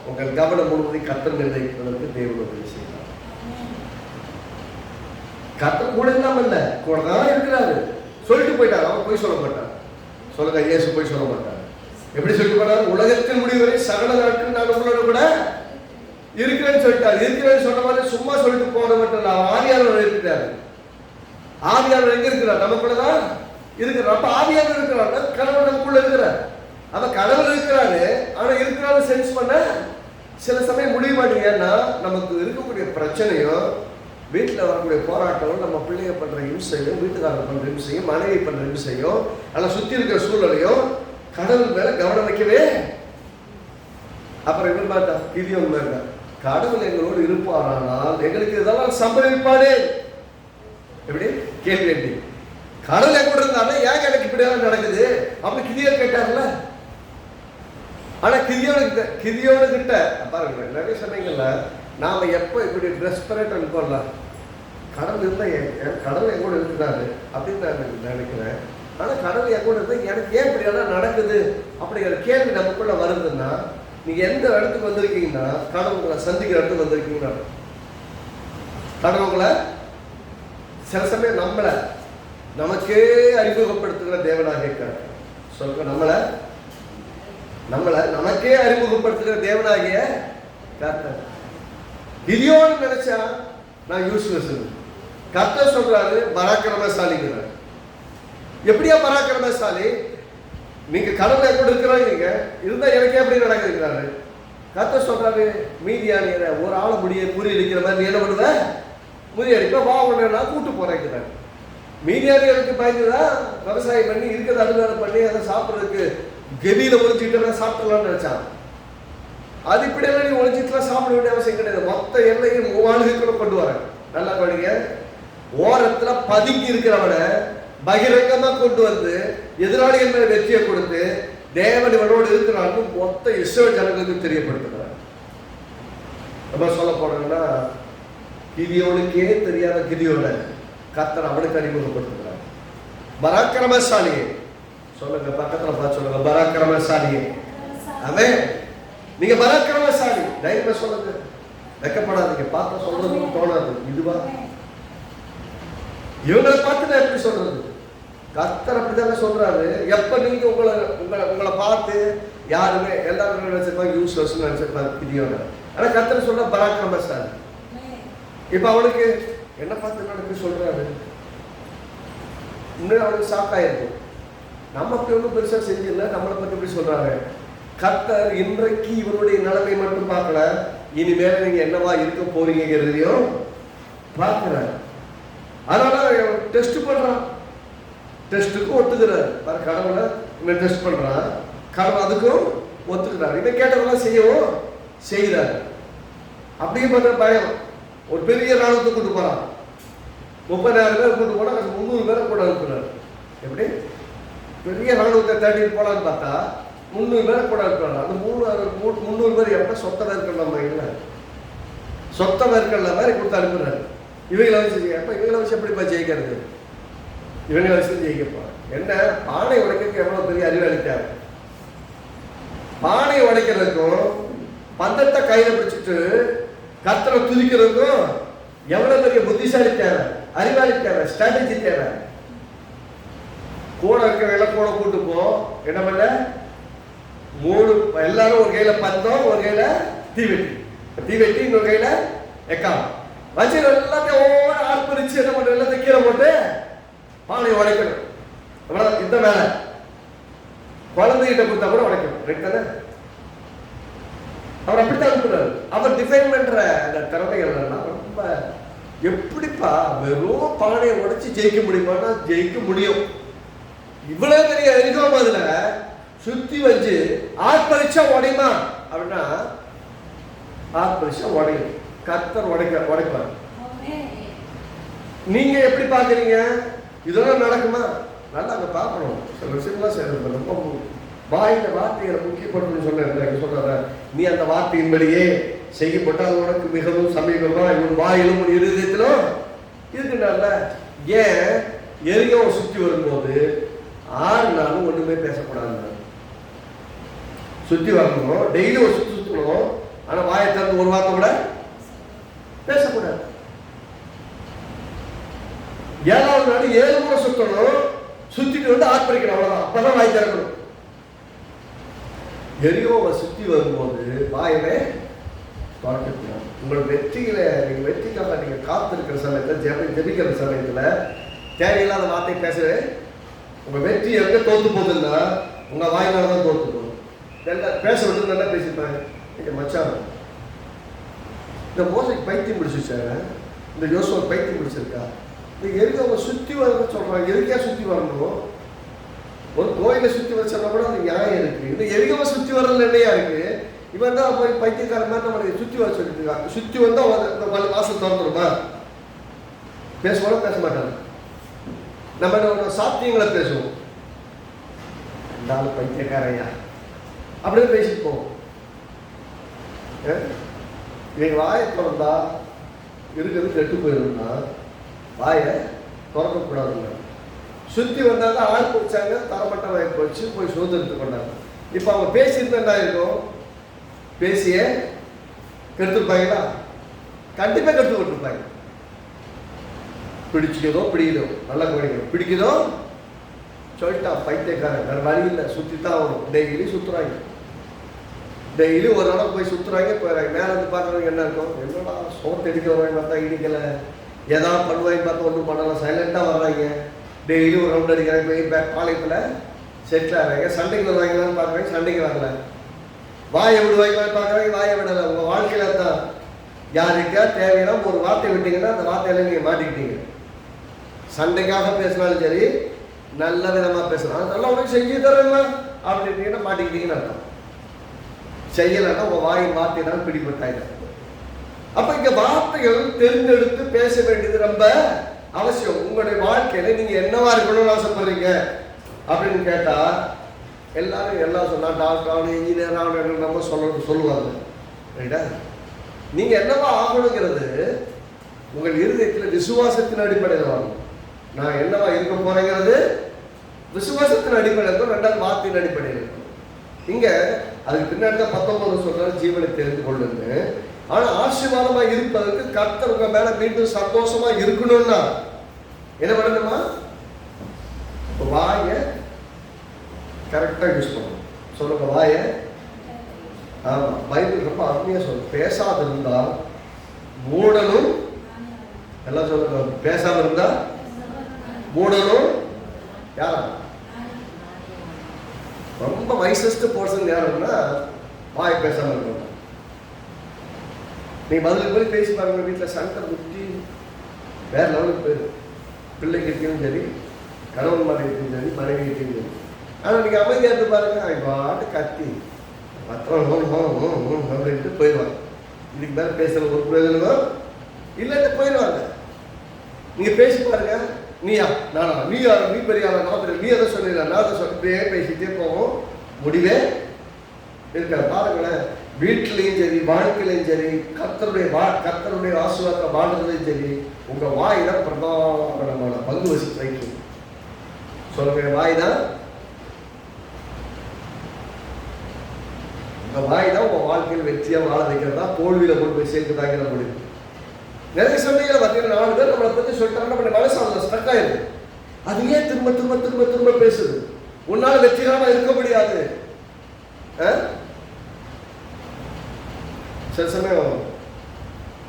உங்கள் கவனம் முழுவதும் கர்த்தர் மேல் வைப்பதற்கு தேவன் உதவி செய்யலாம். கர்த்தர் கூட இல்லாம இல்ல, கூட தான் இருக்கிறாரு. சொல்லிட்டு போயிட்டார். அவன் போய் சொல்ல மாட்டார். சொல்லுங்க, இயேசு போய் சொல்ல மாட்டார். எப்படி சொல்லிட்டு போனார்? உலகத்தின் முடிவு வரை சகல நாட்கள் நான் உங்களோட கூட இருக்கிறேன்னு சொல்லிட்டார். இருக்கிறேன்னு சொன்ன மாதிரி சும்மா சொல்லிட்டு போன மட்டும் இல்ல, ஆவியானவர் இருக்கிறாரு. ஆவியானவர் எங்க இருக்கிறார்? நமக்குள்ளதான் இருக்கிறார். அப்ப ஆவியானவர் இருக்கிறார், கடவுள் நமக்குள்ள இருக்கிறார். அவ கடவுள் இருக்கிறாரு, ஆனா இருக்கிறாரு சென்ஸ் பண்ண சில சமயம் முடிய மாட்டீங்க. ஏன்னா நமக்கு இருக்கக்கூடிய பிரச்சனையும், வீட்டில் வரக்கூடிய போராட்டம், நம்ம பிள்ளைங்க பண்ற இம்சையும், வீட்டுக்காரர் பண்ற இம்சையும், மனைவி பண்ற இம்சையும், ஆனால் சுத்தி இருக்கிற சூழ்நிலையும் கடவுள் மேல கவனம் வைக்கவே. அப்புறம் என்ன பார்த்தா கிதியோன் மேல, கடவுள் எங்களோடு இருப்பாரானால் எங்களுக்கு இதெல்லாம் சம்பவிப்பாடு. எப்படி கேள்வி எப்படி? கடவுள் எங்க இருந்தாலும் ஏன் எனக்கு இப்படியெல்லாம் நடக்குது அப்படி கிதியோன் கேட்டார்ல. ஆனா கிதியோனு கிட்ட பாருங்க, நிறைய சமயங்கள்ல நாம எப்போ இப்படி டெஸ்பரேட் அனுப்பல, கடவுள் இருந்தா கடவுள் என் கூட இருக்கிறாரு அப்படின்னு நான் நினைக்கிறேன். ஆனா கடவுள் என் கூட இருந்தா எனக்கு ஏன் இப்படி எல்லாம் நடக்குது அப்படிங்கிற கேள்வி நமக்குள்ள வருதுன்னா, நீங்க எந்த இடத்துக்கு வந்திருக்கீங்கன்னா, கடவுளை சந்திக்கிற இடத்துக்கு வந்திருக்கீங்கன்னா, கடவுளை சில சமயம் நம்மளை நமக்கே அறிமுகப்படுத்துகிற தேவனாக இருக்காரு. சொல்ற நம்மளை நமக்கே அறிமுகப்படுத்துகிற தேவனாகிய கர்த்தர். கிதியோன் நினைச்சா நான் யூஸ்லெஸ். கர்த்தர் சொல்றாரு பராக்கிரமசாலிங்கிறார். எப்படியா பராக்கிரமசாலி? நீங்க கடவுளை எப்படி இருக்கிறாங்க இருந்தா எனக்கே எப்படி நடக்குதுங்கிறாரு. கர்த்தர் சொல்றாரு மீதியானியரை ஒரு ஆளை முறியடிக்கிற மாதிரி நீ என்ன பண்ணுவ? முறியடிப்ப வா உடனே நான் கூட்டு போறேங்கிறாரு. மீதியானியருக்கு பயந்துதான் விவசாயம் பண்ணி இருக்கிறத அறுவடை பண்ணி அதை சாப்பிட்றதுக்கு கெதியில ஒழிச்சுக்கிட்டு சாப்பிடலாம்னு நினைச்சான். அது இப்படி எல்லாம் நீ ஒழிச்சுட்டுலாம் சாப்பிட வேண்டிய அவசியம் கிடையாது. மொத்த எல்லையும் 3 ஆளுகளுக்குள்ள கொண்டு வர நல்லா படிங்க. ஓரத்துல பதுங்கி இருக்கிறவனை பகிரங்கமா கொண்டு வந்து எதிராளிகள் மேல வெற்றியை கொடுத்து தேவன் இவனோடு இருக்கிறான்னு மொத்த இஸ்ரவேல் ஜனங்களுக்கு தெரியப்படுத்துகிறார். நம்ம சொல்ல போனோம்னா, கிதியோனுக்கே தெரியாத கிதியோனை கர்த்தர் அவனுக்கு அறிமுகப்படுத்துகிறார். பராக்கிரமசாலியே சொல்லுங்க, பக்கத்துல பார்த்து சொல்லுங்க, பராக்கிரமசாலியே. அவன் நீங்க பராக்கிரமசாலி, தைரியமா சொல்லுங்க, வெக்கப்படாதீங்க. பார்த்தா சொல்றதுக்கு தோணாது. இதுவா இவங்களை பார்த்து நான் எப்படி சொல்றது? கர்த்தர் அப்படித்தானே சொல்றாரு. எப்ப நீங்க உங்களை பார்த்து யாருமே எல்லாருமே நினைச்சிருப்பாங்க யூஸ்லெஸ் நினைச்சிருப்பாங்க கிதியோனை. ஆனா கர்த்தர் சொல்ற பராக்கிரமசாலி. இப்ப அவனுக்கு என்ன பார்த்து நடக்கு சொல்றாரு? இன்னும் அவனுக்கு ஷாக் ஆயிருக்கும். நமக்கு ஒன்றும் பெருசா செஞ்சில்ல, நம்மளை பத்தி எப்படி சொல்றாரு? கர்த்தர் இன்றைக்கு இவனுடைய நிலைமை மட்டும் பார்க்கல, இனிமேல நீங்க என்னவா இருக்க போறீங்கிறதையும் பார்க்கிறார். அதனால டெஸ்ட் பண்றான். டெஸ்ட்டுக்கும் ஒத்துக்கிறார். கடவுளை இன்னும் டெஸ்ட் பண்றான். கடவுள் அதுக்கும் ஒத்துக்கிறார். இதை கேட்டதெல்லாம் செய்யவும் செய்கிறார். அப்படியே பண்ற பயம். ஒரு பெரிய ராணுவத்தை கூட்டு போறான். 30,000 பேர் கூட்டு போனா 300 பேரை கூட அனுப்புறாரு. எப்படி பெரிய ராணுவத்தை தேடிட்டு போலான்னு பார்த்தா 300 பேரை கூட அனுப்புறாங்க. அந்த 300 பேர் எப்ப சொத்த வேர்க்கல்ல இல்லை, சொத்த வேர்க்கல்ல மாதிரி கொடுத்து அனுப்புறாரு. இவங்களை வச்சு எப்ப இவங்களை வச்சு எப்படிப்பா ஜெயிக்கிறது? இவங்களை வச்சு ஜெயிக்கப்பா என்ன? பானை உடைக்கிறதுக்கு எவ்வளவு பெரிய அறிவாளி தேவை? பானை உடைக்கிறதுக்கும் பந்தத்தை கையில பிடிச்சிட்டு கர்த்தரை துதிக்கிறதுக்கும் எவ்வளவு பெரிய புத்திசாலி தேவை, அறிவாளி தேவை, ஸ்ட்ராட்டஜி தேவை. கூட இருக்கிற கூட கூட்டு போ. என்ன பண்ண? 3 எல்லாரும் ஒரு கையில பந்தம், ஒரு கையில தீவெட்டி, இன்னொரு கையில எக்காம் வச்சு எல்லாத்தையும் ஆர்ப்பரிச்சு என்ன பண்ற? எல்லாத்தையும் கீழே போட்டு பானையை உடைக்கணும். அவ்வளவு இந்த வேலை. குழந்தைகிட்ட கொடுத்தா கூட உடைக்கணும். ரைட் தானே? அவர் அப்படித்தான் அனுப்புறாரு. அவர் டிஃபைன் பண்ற அந்த திறமைகள் எல்லாம் ரொம்ப எப்படிப்பா வெறும் பானையை உடைச்சு ஜெயிக்க முடியுமான்னா ஜெயிக்க முடியும். இவ்வளவு பெரிய அதிகம் அதுல சுத்தி வச்சு ஆர்ப்பரிச்சா உடையுமா அப்படின்னா ஆர்ப்பரிச்சா உடையும். கர்த்தர் உடைப்பார். நீங்க எப்படி பாக்குறீங்க? இதெல்லாம் நடக்குமா? நல்லா அங்க பார்க்கணும். சில விஷயங்கள்லாம் செய்யறது ரொம்ப வாயில வார்த்தைகளை முக்கியப்படுத்தணும்னு சொன்ன சொல்ற, நீ அந்த வார்த்தையின்படியே செய்யப்பட்டால் உனக்கு மிகவும் சமீபமா இவன் வாயிலும் உன் இருதயத்திலும் இருக்குனால. ஏன் எரியோ சுத்தி வரும்போது 6 நாளும் ஒண்ணுமே பேசக்கூடாது. சுத்தி வரணும், டெய்லி ஒரு சுத்தி சுத்தணும். ஆனா வாயை திறந்து ஒரு வார்த்தை கூட பேசக்கூடாது. 7வது நாள் 7 முறை சுத்தணும். சுத்திட்டு வந்து ஆர்ப்பரிக்கணும், அவ்வளவுதான். அப்பதான் வாய் திறக்கணும். எரியோவை சுத்தி வரும்போது வாயவே தொடக்கணும். உங்கள் வெற்றியில நீங்க வெற்றிக்காக நீங்க காத்திருக்கிற சமயத்துல, ஜெபிக்கிற சமயத்துல தேவையில்லாத வார்த்தை பேசவே உங்க வெற்றி எங்க தோத்து போகுதுன்னா உங்க வாயினாலதான் தோத்து போகுது. பேச விட்டு நல்லா பேசிப்பாங்க. நீங்க மச்சான் இந்த மோசைக்கு பைத்தியம் பிடிச்சிருச்சாங்க, இந்த யோசுவா பைத்தியம் பிடிச்சிருக்கா, இந்த எரியோவை சுத்தி வரணும்னு சொல்றாங்க. எதுக்கா சுத்தி வரணும்? ஒரு கோயிலை சுத்தி வச்சா கூட அது நியாயம் இருக்கு. இந்த எரியோவை சுத்தி வரல என்னையா இருக்கு? இவன் தான் போய் பைத்தியக்கார மாதிரி நம்மளுக்கு சுத்தி வர சொல்லிட்டு இருக்காங்க. சுத்தி வந்தா வாசல் திறந்துருமா? பேசுவோம், பேச மாட்டாங்க. நம்ம சாத்தியங்களை பேசுவோம். இருந்தாலும் பைத்தியக்காரையா அப்படியே பேசிட்டு போவோம். நீங்க வாயை திறந்தா இருக்கிறது கெட்டு போயிருந்தா வாயை திறக்கக்கூடாதுங்க. சுத்தி வந்தாங்க, ஆள் பிடிச்சாங்க, தரமட்ட வாயை போச்சு, போய் சுதந்திரத்து கொண்டாங்க. இப்ப அவங்க பேசியிருந்தா என்ன இருக்கும்? பேசிய கெடுத்துருப்பாங்களா? கண்டிப்பா கெடுத்து விட்டுருப்பாங்க. பிடிச்சிக்கதோ பிடிக்குதோ, நல்லா கவனிக்கணும். பிடிக்குதோ சொல்லிட்டா பைத்தியக்காரன், வேற வழி இல்லை, சுத்தித்தான் வரும். டெய்லி சுத்துறாங்க, டெய்லி ஒரு இடம் போய் சுத்துறாங்க, போயிடறாங்க. மேல இருந்து பார்க்கறவங்க என்ன இருக்கும்? என்னடா சோத்து எடுக்க வருவாங்க பார்த்தா இடிக்கல, ஏதாவது பண்ணுவாங்க பார்த்தா ஒன்றும் பண்ணலாம், சைலண்டா வர்றாங்க. டெய்லி ஒரு ரவுண்ட் அடிக்கிறாங்க, போய் பேக் பாளையத்துல செட்டில் ஆகிறாங்க. சண்டைக்கு வருவாங்களான்னு பார்க்குறாங்க, சண்டைக்கு வரல. வாயை விடுவாங்களான்னு பார்க்குறாங்க, வாயை விடலை. உங்க வாழ்க்கையில தான் யாருக்கா தேவையான ஒரு வார்த்தை விட்டீங்கன்னா அந்த வார்த்தையில நீங்க மாட்டிக்கிட்டீங்க. சண்டைக்காக பேசினாலும் சரி, நல்ல விதமா பேசலாம், அதெல்லாம் உனக்கு செஞ்சு தரேன்னா அப்படின்னா மாட்டிக்கிட்டீங்கன்னு அர்த்தம். செய்யலைன்னா உங்க வாயின் வார்த்தையினால் பிடிபட்டாங்க. அப்ப இங்க வார்த்தைகள் தேர்ந்தெடுத்து பேச வேண்டியது ரொம்ப அவசியம். உங்களுடைய வாழ்க்கையில நீங்க என்னவா இருக்கணும்னு ஆசைப்படுறீங்க அப்படின்னு கேட்டா எல்லாரும் எல்லாம் சொன்னா டாக்டர் ஆகணும், இன்ஜினியர் ஆகணும் நம்ம சொல்லுவாங்க. ரைட்டா? நீங்க என்னவா ஆகணுங்கிறது உங்கள் இருதயத்தில் விசுவாசத்தின் அடிப்படையில் வரணும். நான் என்னவா இருக்க போறேங்கிறது விசுவாசத்தின் அடிப்படையில் இருக்கும். 2வது வார்த்தையின் அடிப்படையில் இருக்கும். இங்க அதுக்கு பின்னாடி தான் 19 சொல்றாரு, ஜீவனை தெரிந்து கொள்ளுங்க. ஆனா ஆசீர்வாதமா இருப்பதற்கு கர்த்தர் உங்க மேல மீண்டும் சந்தோஷமா இருக்கணும்னா என்ன பண்ணணுமா? வாய கரெக்டா யூஸ் பண்ணணும். சொல்லுங்க, வாய. ஆமா, பைபிள் ரொம்ப அருமையா சொல்லுங்க. பேசாத இருந்தா மூடனும், எல்லாம் சொல்லுங்க, பேசாம இருந்தா மூடனும். யாரா ரொம்ப வைசஸ்ட் பர்சன் யாருன்னா வாய் பேசாம இருக்கணும். நீங்க பதிலுக்கு போய் பேசி பாருங்க. வீட்டில் சண்டை புத்தி வேற லெவலுக்கு போயிடும். பிள்ளைக்கு இருக்கணும் சரி, கணவன் மாதிரி இருக்கணும் சரி, மனைவி இருக்கணும் சரி. ஆனால் நீங்க அமைதியா இருந்து பாருங்க, பாட்டு கத்தி அப்படின்ட்டு போயிடுவாங்க. இதுக்கு மேலே பேசுற ஒரு பிரயோஜனம் இல்லைன்னு போயிடுவாங்க. நீங்க பேசி பாருங்க, நீயா நானா, நீ யாரும், நீ பெரிய ஆளா, நான் பெரிய, நீ எதை சொல்லிடலாம், நான் அதை சொல்லிட்டே பேசிட்டே போவோம், முடிவே இருக்க. பாருங்களேன், வீட்டிலையும் சரி, வாழ்க்கையிலையும் சரி, கர்த்தருடைய ஆசீர்வாதத்தை வாழ்றதுலையும் சரி, உங்க வாய் தான் பிரதானமான பங்கு வகிக்கும். சொல்லுங்க, வாய் தான். உங்க வாய் தான் உங்க வாழ்க்கையில் வெற்றியா வாழ வைக்கிறதா, தோல்வியில கொண்டு போய் சேர்க்கதாங்கிற முடியும். நிறைய சண்டைகளை பார்த்தீங்கன்னா 4 பேர் நம்மளை பற்றி சொல்லிட்டாங்க, நம்ம மனசு அதில் ஸ்ட்ரக் ஆயிடுது. அது ஏன் திரும்ப திரும்ப திரும்ப திரும்ப பேசுது? உன்னால வெற்றிகரமா இருக்க முடியாது. சில சமயம்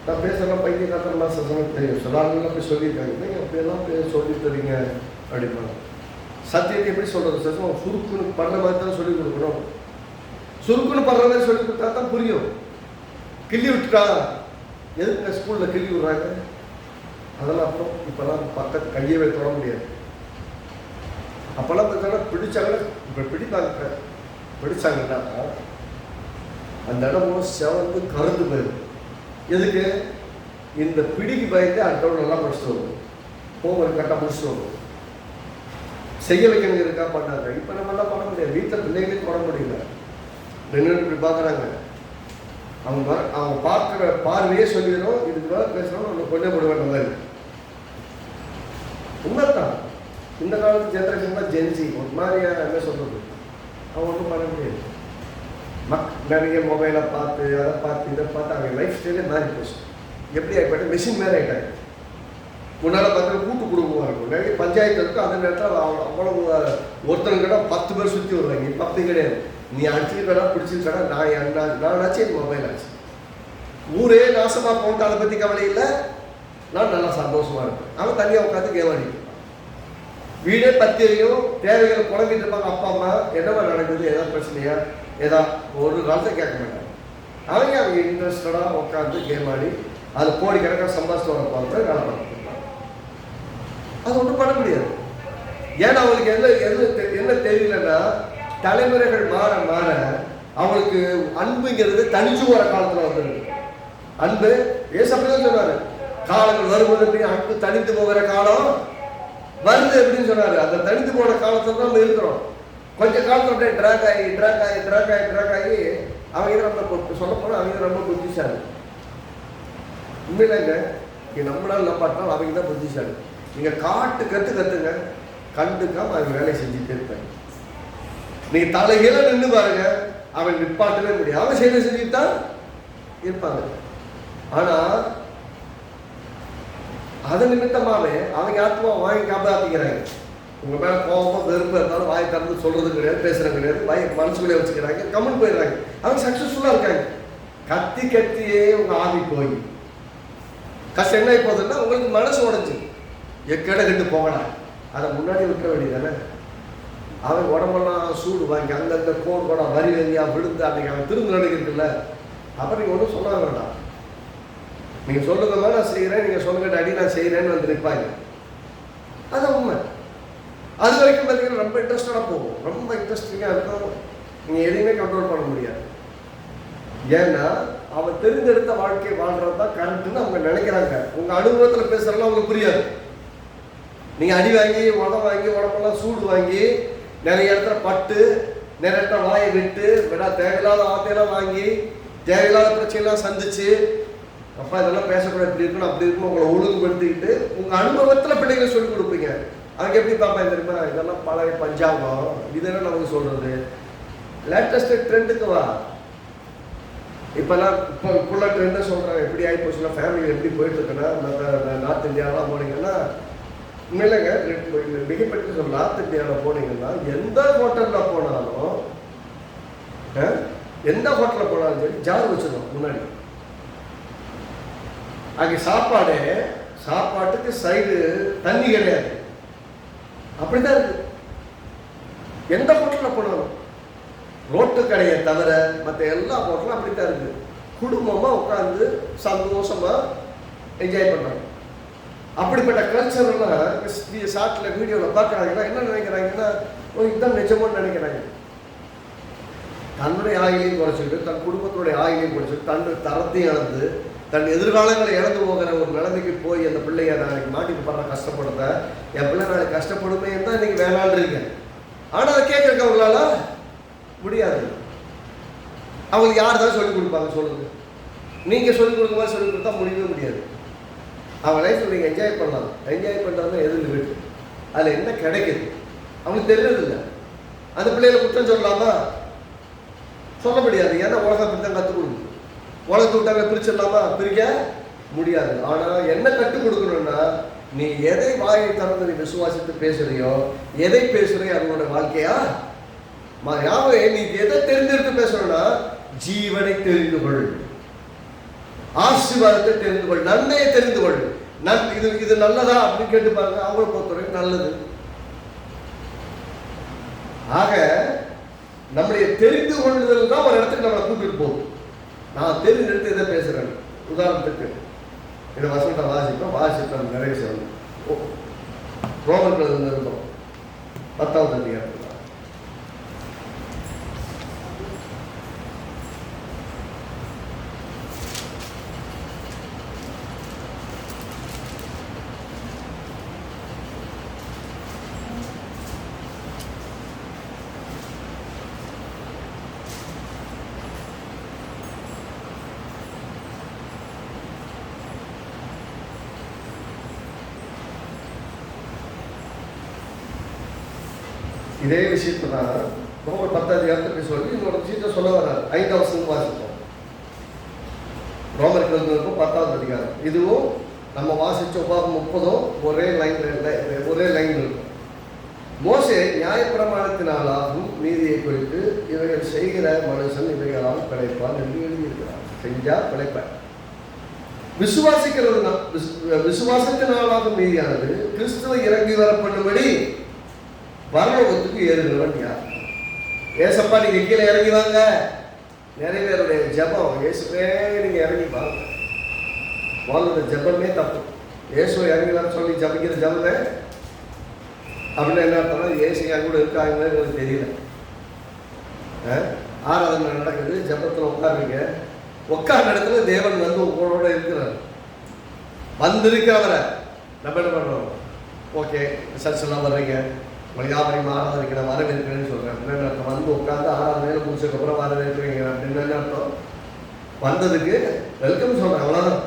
நான் பேசுறேன், பைத்திய காத்திரமா சில சமயம் தெரியும். சில ஆளுங்கெல்லாம் போய் சொல்லியிருக்காங்க, நீங்கள் அப்படியெல்லாம் சொல்லி தரீங்க அப்படிப்பாங்க. சத்தியத்தை எப்படி சொல்றது? சில சமயம் சுருக்குன்னு படுற மாதிரி தான் சொல்லிக் கொடுக்கணும். சுருக்குன்னு படுற மாதிரி சொல்லி கொடுத்தா தான் புரியும். கிள்ளி விட்டுட்டா எதுக்கு ஸ்கூலில் கிள்ளி விடுறாங்க? அதெல்லாம் அப்புறம் இப்போலாம் பக்கத்து கையவே தொட முடியாது. அப்போல்லாம் பார்த்தோன்னா பிடிச்சாங்கன்னா, இப்போ பிடிச்சாங்கன்னா அந்த இடமும் செவந்து கருத்து போயிடும். எதுக்கு? இந்த பிடிக்கு பயந்து அடுத்தவங்க நல்லா படிச்சுட்டு வரும், ஹோம்ஒர்க் கரெக்டாக முடிச்சுட்டு வரும். செய்ய வைக்கணும் இருக்கா பண்ணாங்க. இப்போ நம்மளாம் பண்ண முடியாது. வீட்டில் பிள்ளைகளுக்கு பண்ண முடியல. ரெண்டு இப்படி பார்க்குறாங்க. அவங்க பார்க்குற பார்வையே சொல்லிடும், இதுக்கு மேலே பேசுகிறோம் நம்ம கொஞ்சம் போட வேண்டிய மாதிரி. உண்மைத்தான். இந்த காலத்து ஜென்ரேஷன்லாம் ஜென்சி ஒரு மாதிரியா என்ன சொல்கிறது, அவங்க ஒன்றும் பண்ண முடியாது. நிறைய மொபைலை பார்த்து அதை பார்த்து இதை பார்த்து அவங்க லைஃப் ஸ்டைலே மாறி போச்சு. எப்படி ஆகிப்பட்ட மெஷின் மேலே ஆகிட்டாங்க. முன்னால் பார்த்தா கூட்டு குடும்பமாக இருக்கும். நிறைய பஞ்சாயத்து இருக்கும். அந்த நேரத்தில் அவ்வளவு ஒருத்தனுக்கிட்ட 10 பேர் சுற்றி வருவாங்க. இப்போ அப்படி கிடையாது. நீ அடிச்சிருக்கடா பிடிச்சிருக்கடா, நானாச்சு என் மொபைல் ஆச்சு. ஊரே நாசமாக போட்டு அதை பற்றி கவலை இல்லை. நான் நல்லா சந்தோஷமாக இருப்பேன். அவன் தனியாக உட்காந்து கேம் ஆடிட்டு வீடே பத்திரியும் தேவைகள் குழம்பிட்டு இருப்பாங்க. அப்பா அம்மா என்னவா நடக்குது, ஏதாவது பிரச்சனையா, ஏதாவது ஒரு காலத்தை கேட்க மாட்டாங்க. அவங்க இன்ட்ரெஸ்டடாக உட்காந்து கேம் ஆடி அது கோடி கணக்காக சம்பாதிச்சு வர பார்த்து வேலை பார்த்துருப்பாங்க. அது ஒன்றும் பண்ண முடியாது. ஏன்னா அவங்களுக்கு என்ன தெரியலன்னா, தலைமுறைகள் மாற மாற அவங்களுக்கு அன்புங்கிறது தனிச்சு வர காலத்தில் வந்துருக்கு. அன்பு ஏசப்பதான் சொன்னாரு, காலங்கள் வரும்போது அன்பு தனித்து போகிற காலம் வருது அப்படின்னு சொன்னாரு. அந்த தனித்து போன காலத்துல தான் நம்ம இருக்கிறோம். கொஞ்ச காலத்துல அப்படியே ட்ராக் ஆகி அவங்க நம்ம சொல்ல போனா அவங்க ரொம்ப புத்திசாலி. உண்மையிலங்க நம்மளால நம்பாட்டால் அவங்க தான் புத்திசாலி. நீங்க கத்துங்க, கண்டுக்காம அவங்க வேலையை செஞ்சுட்டே இருப்பாங்க. நீங்க தலைகீழ நின்று பாருங்க, அவன் நிப்பாட்டவே முடியும். அவங்க செஞ்சுட்டு தான் இருப்பாங்க. ஆனா அது நிமித்தமாவே அவங்க ஆத்மா வாங்கி காப்பாற்றிக்கிறாங்க. உங்க மேல கோபமா வெறுப்பு இருந்தாலும் வாய் திறந்து சொல்றது கிடையாது, பேசுறது கிடையாது, வாய் மனசுக்குள்ளே வச்சுக்கிறாங்க, கம்மல் போயிடுறாங்க. அவங்க சக்சஸ்ஃபுல்லா இருக்காங்க. கத்தியே உங்க ஆவி போய் கஷ்டம் என்ன போகுதுன்னா, உங்களுக்கு மனசு உடைஞ்சு எக்கடை கட்டு போகலாம். அதை முன்னாடி விட்டுற வேண்டியதானே. அவன் உடம்பெல்லாம் சூடு வாங்கி அங்கங்க கோடு வரி வரியா விழுந்து அன்னைக்கு அவன் திரும்ப நடக்குதுல்ல. அப்புறம் நீங்க ஒன்றும் சொல்ல வேண்டாம். நீங்க சொல்லுங்கம்மா நான் செய்கிறேன், நீங்க சொல்லுங்க டாடி நான் செய்கிறேன்னு வந்து நிற்பாங்க. அதான் உண்மை. அது வரைக்கும் பார்த்தீங்கன்னா ரொம்ப இன்ட்ரெஸ்டடாக போகும், ரொம்ப இன்ட்ரெஸ்டிங்காக இருக்கும். நீங்க எதையுமே கண்ட்ரோல் பண்ண முடியாது. ஏன்னா அவன் தெரிந்தெடுத்த வாழ்க்கை வாழ்றது தான் கரெக்டுன்னு அவங்க நினைக்கிறாங்க. உங்க அனுபவத்தில் பேசுறதுலாம் அவங்களுக்கு புரியாது. நீங்க அடி வாங்கி உடம்பு வாங்கி உடம்பெல்லாம் சூடு வாங்கி நிறைய இடத்துல பட்டு நிறைய இடத்துல வாயை விட்டு தேவையில்லாத வார்த்தையெல்லாம் வாங்கி தேவையில்லாத பிரச்சனைலாம் சந்திச்சு, அப்பா இதெல்லாம் பேசக்கூடாது, இப்படி இருக்கணும் அப்படி இருக்கணும், உங்களை ஒழுங்குபடுத்திக்கிட்டு உங்க அனுபவத்தில் பிள்ளைகளை சொல்லிக் கொடுப்பீங்க. அவங்க எப்படி பார்ப்பாங்க தெரியுமா, இதெல்லாம் பழைய பஞ்சாங்கம், இதெல்லாம் நமக்கு சொல்றது லேட்டஸ்ட் ட்ரெண்டுக்கு வா. இப்போல்லாம் இப்போ ட்ரெண்டை சொல்கிறாங்க. எப்படி ஆகி போச்சுன்னா ஃபேமிலி எப்படி போயிட்டு இருக்குன்னா, நார்த் இந்தியாவெலாம் போனீங்கன்னா உண்மையிலங்க மிகப்பெரிய சொல்ல, நார்த் இந்தியாவில் போனீங்கன்னா எந்த ஹோட்டலில் போனாலும் சரி ஜார் வச்சிருக்கோம் முன்னாடி. அங்கே சாப்பாட்டுக்கு சைடு தண்ணி கிடையாது. அப்படிதான் இருக்கு எந்த ஹோட்டலில் போனாலும். ரோட்டு கடையை தவிர மற்ற எல்லா ஹோட்டலும் அப்படித்தான் இருக்கு. குடும்பமாக உட்காந்து சந்தோஷமா என்ஜாய் பண்ணுறாங்க. அப்படிப்பட்ட கல்ச்சர்லாம் ஷார்ட்ல வீடியோவில் பார்க்குறாங்கன்னா என்ன நினைக்கிறாங்கன்னா, இதுதான் நிஜமான்னு நினைக்கிறாங்க. தன்னுடைய ஆயிலையும் குறைச்சிக்கிட்டு, தன் குடும்பத்தினுடைய ஆயிலையும் குறைச்சிட்டு, தன்னுடைய தரத்தையும் இழந்து, தன் எதிர்காலங்களை இழந்து போகிற ஒரு நிலைமைக்கு போய் அந்த பிள்ளைய நாளைக்கு மாட்டிக்கு படுற கஷ்டப்படுறத, என் பிள்ளை நாளைக்கு கஷ்டப்படுமே தான் இன்னைக்கு வேணான்னு இருக்கேன். ஆனால் அதை கேட்கறக்கு அவங்களால முடியாது. அவங்களுக்கு யார் தான் சொல்லிக் கொடுப்பாங்க சொல்லுங்க? நீங்கள் சொல்லிக் கொடுக்க மாதிரி சொல்லிக் கொடுத்தா முடியவே முடியாது. அவங்க லைஃப்பில் நீங்கள் என்ஜாய் பண்ணலாம். என்ஜாய் பண்ணுறதுனா எது லிமிட், அதில் என்ன கிடைக்குது அவங்களுக்கு தெரியறதில்லை. அந்த பிள்ளைகளை குற்றம் சொல்லலாமா? சொல்ல முடியாது. ஏன்னா உலகம் அப்படித்தான் கற்றுக் கொடுக்குது. உலகத்தை விட்டாங்க பிரிச்சிடலாமா? பிரிக்க முடியாது. ஆனால் என்ன கற்றுக் கொடுக்கணும்னா, நீ எதை வாயை திறந்து நீ விசுவாசித்து பேசுறியோ, எதை பேசுறியோ அவங்களோட வாழ்க்கையா யாவே. நீ எதை தெரிந்தெடுத்து பேசணும்னா, ஜீவனை தெரிந்து கொள், ஆசீர்வாதத்தை தெரிந்து கொள், நன்மையை தெரிந்து கொள். இது நல்லதா அப்படின்னு கேட்டு பாருங்க. அவங்களை பொறுத்தவரைக்கும் நல்லது. ஆக நம்முடைய தெரிந்து கொள்ளுதல் தான் ஒரு இடத்துக்கு நம்மளை கூட்டிட்டு போகும். நான் தெரிஞ்செடுத்து எதை பேசுறேன். உதாரணத்துக்கு இந்த வசனத்தை வாசிப்போம் நிறைய சொல்லணும். ரோமர்கள் இருந்தோம் 10வது அதிகாரத்தில். இதே விஷயத்தை தான் ரோமர் 10 சொல்லி இன்னொரு விஷயத்தை சொல்ல வர்றாரு. 5 வசனம் வாசிப்போம். ரோமர் 10 இதுவும் நம்ம வாசிச்ச உபாகம் 30 ஒரே லைன் இருக்கும். மோசே நியாயப்பிரமாணத்தினாலும் நீதியை குறித்து இவைகள் செய்கிற மனுஷன் இவைகளால் பிழைப்பான் என்று எழுதியிருக்கிறார். செஞ்சா பிழைப்பார். விசுவாசத்தினாலும் நீதியானது கிறிஸ்துவை இறங்கி வர பண்ணும்படி பரலோகத்துக்கு ஏறுகிறவன் யார்? ஏசப்பா நீங்க கீழே இறங்கி வாங்க. நிறைய பேருடைய ஜபம் இயேசுவே நீங்க இறங்கி வாங்க. வாழ்ந்த ஜபமே தப்பு. இயேசுவை இறங்கி வர சொல்லி ஜபிக்கிற ஜபமே அப்படின்னு என்ன அர்த்தம்னா இயேசு என் கூட இருக்காங்கன்னு எனக்கு தெரியல. ஆராதனை நடக்குது, ஜபத்தில் உட்காருங்க. உட்கார்ந்த இடத்துல தேவன் வந்து உங்களோட இருக்கிறார். வந்திருக்கிறவரை நம்ம என்ன பண்ணுறோம்? ஓகே சர்ச்செல்லாம் வர்றீங்க, உங்களை யாவரையும் ஆராதனைக்கு நான் வரவேற்கிறேன்னு சொல்கிறேன். என்ன அர்த்தம்? வந்து உட்காந்து ஆராதனையில் முடிச்சதுக்கப்புறம் வரவேற்கிறீங்க அப்படின்னு என்ன அர்த்தம்? வந்ததுக்கு வெல்கம் சொல்கிறேன், அவ்வளோதான்.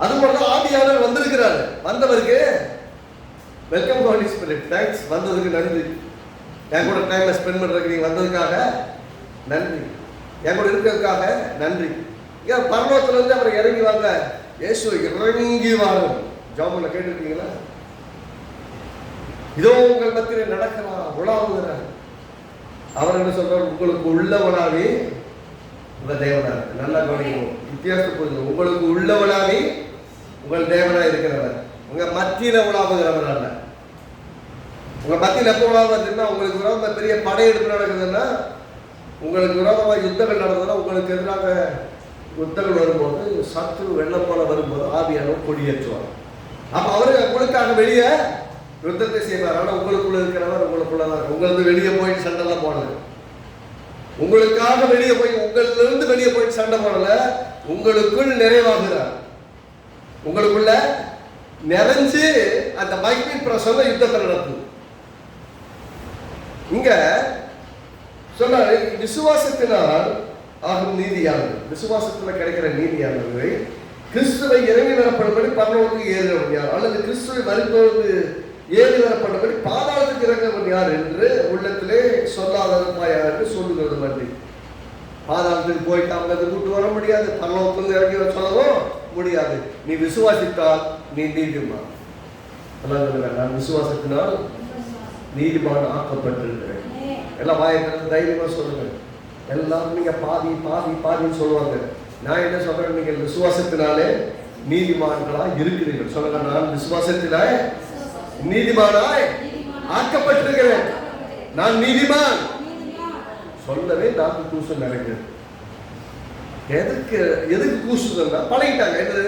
அது போல ஆவியானவர் வந்திருக்கிறாரு. வந்தவருக்கு வெல்கம் ஹோலி ஸ்பிரிட், தேங்க்ஸ், வந்ததுக்கு நன்றி. என் கூட டைமை ஸ்பெண்ட் பண்ணுறதுக்கு நீங்கள் வந்ததுக்காக நன்றி, என் கூட இருக்கிறதுக்காக நன்றி. ஏன் பரலோகத்திலிருந்து அவர் இறங்கி வாங்க, இயேசு இறங்கி வாங்க. ஜாமூன்ல கேட்டுருக்கீங்களா? இதோ உங்கள் மத்தியில் நடக்கிறார், உலாவுகிறார். அவர் என்ன சொல்றார்? உங்களுக்கு உள்ளவனாவே உங்கள் தேவனார். நல்லா கவனிக்கணும், வித்தியாசத்தை புரிஞ்சுக்கணும். உங்களுக்கு உள்ளவனாவே உங்கள் தேவனாக இருக்கிறவர், உங்க மத்தியில உலாவுகிறவர் அல்ல. உங்க மத்தியில் எப்போ உலாவுறதுன்னா, உங்களுக்கு விரோதமாக பெரிய படையெடுப்பு நடக்குதுன்னா, உங்களுக்கு விரோதமாக யுத்தங்கள் நடந்ததுன்னா, உங்களுக்கு எதிராக யுத்தங்கள் வரும்போது, சத்துரு வெள்ளம் போல வரும்போது ஆவியானவர் கொடியேற்றுவார். அப்போ அவரு உங்களுக்காக வெளியே யுத்தத்தை செய்வார். ஆனால் உங்களுக்குள்ள இருக்கிறவர் உங்களுக்குள்ளதான். உங்களுக்கு வெளியே போயிட்டு சண்டைலாம் போடல. உங்களுக்காக வெளியே போய் உங்களிலிருந்து வெளியே போயிட்டு சண்டை போடல. உங்களுக்குள் நிறைவாகிறார். உங்களுக்குள்ள நிறைஞ்சு அந்த மைக்கின் பிரசவ யுத்தத்தை நடத்துது. இங்க சொன்ன விசுவாசத்தினால் ஆகும் நீதியானது, விசுவாசத்தில் கிடைக்கிற நீதியானது கிறிஸ்துவை இறங்கி வரப்படும்படி பரலோகத்துக்கு ஏறுகிறவன் யார், அல்லது கிறிஸ்துவை மரித்தோருக்கு ஏறி வரப்படும்படி பாதாளத்துக்கு இறங்குறவன் யார் என்று உள்ளத்திலே சொல்லாதவன் என்று சொல்லுகிறது. நன்றி. பாதாளத்துக்கு போயிட்டு அவங்க கூட்டு வர முடியாது, பரலோகத்திலிருந்து இறங்கி வர சொல்லவும் முடியாது. நீ விசுவாசித்தால் நீ நீதிமான். நான் விசுவாசத்தினால் நீதிமான் ஆக்கப்பட்டிருக்கிறேன். எல்லாம் வாய்க்கிறது தைரியமா சொல்லுங்க. எல்லாரும் நீங்க பாதி பாதி பாதின்னு சொல்லுவாங்க. நான் என்ன சொல்றேன்? நீங்கள் விசுவாசத்தினாலே நீதிமான்களா இருக்கிறீர்கள். சொல்லுங்க, நான் விசுவாசத்தினாலே நீதிமானாய் ஆக்கப்பட்டிருக்கிறேன். நான் நீதிமான் சொல்லவே நாக்கு கூசம் நிறைஞ்சது. எதுக்கு கூசுதுன்னா பழகிட்டாங்க. எது?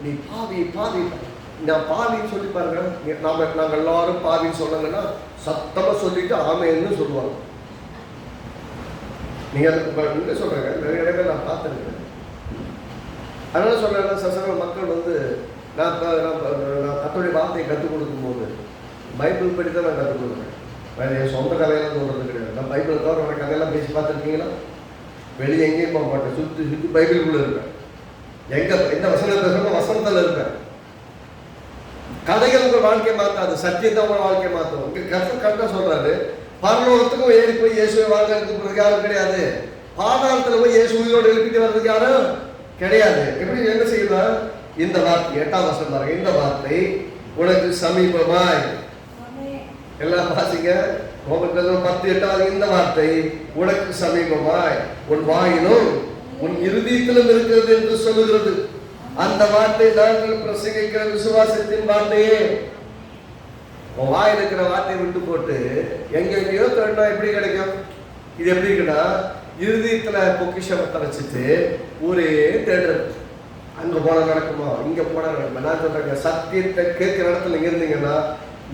நீ பாவி பாவி, நான் பாவின்னு சொல்லி பாருங்க. நாங்கள் எல்லாரும் பாவின்னு சொன்னாங்கன்னா சத்தமா சொல்லிட்டு ஆமைன்னு சொல்லுவாங்க. நீங்க என்ன சொல்றீங்க? நிறைய இடங்கள் நான் பார்த்துருக்கேன். அதனால சொல்றேன், சசங்க மக்கள் வந்து நான் கத்தோடைய வார்த்தையை கற்றுக் கொடுக்கும் போது பைபிள் படி தான் நான் கற்றுக் கொடுக்குறேன். வேற என் சொந்த கதையெல்லாம் தோன்றது கிடையாது. நான் பைபிள் தவிர வேற கதையெல்லாம் பேசி பார்த்துருக்கீங்களா? வெளியே எங்கேயும் போக மாட்டேன், சுற்றி சுற்றி பைபிளுக்குள்ள இருப்பேன். எந்த வசனம் பேசுறோம் வசனத்தில் இருப்பேன். கதைகள் உங்கள் வாழ்க்கையை மாற்றாது, சத்தியத்தை உங்கள் வாழ்க்கையை மாற்றும். இங்கே கரெக்டாக சொல்றாரு, பரலோகத்துக்கும் ஏறி போய் இயேசுவை வாழ்க்கை யாரும் கிடையாது. பாதாளத்தில் போய் இயேசு உயிரோடு எழுப்பிட்டு வர்றதுக்கு யாரும் கிடையாது. எப்படி என்ன செய்யலாம்? இந்த வார்த்தை 8ஆம் வசனம் பாருங்க. இந்த வார்த்தை உனக்கு சமீபமாய், எல்லாம் வாசிங்க. 10:8. இந்த வார்த்தை உனக்கு சமீபமாய் உன் வாயிலும் உன் இருதயத்திலும் இருக்கிறது என்று சொல்லுகிறது. அந்த வார்த்தை நாங்கள் பிரசங்கிக்கிற விசுவாசத்தின் வார்த்தையே. உன் வாயில் இருக்கிற வார்த்தையை விட்டு போட்டு எங்கெங்கயோ தேடினா எப்படி கிடைக்கும்? இது எப்படி இருக்குன்னா, இருதயத்துல பொக்கிஷத்தை வச்சுட்டு ஊரே தேடுறது. அங்க போன நடக்குமா, இங்க போன நடக்குமா? நான் சொல்றேங்க, சத்தியத்தை கேட்கிற இடத்துல நீங்க இருந்தீங்கன்னா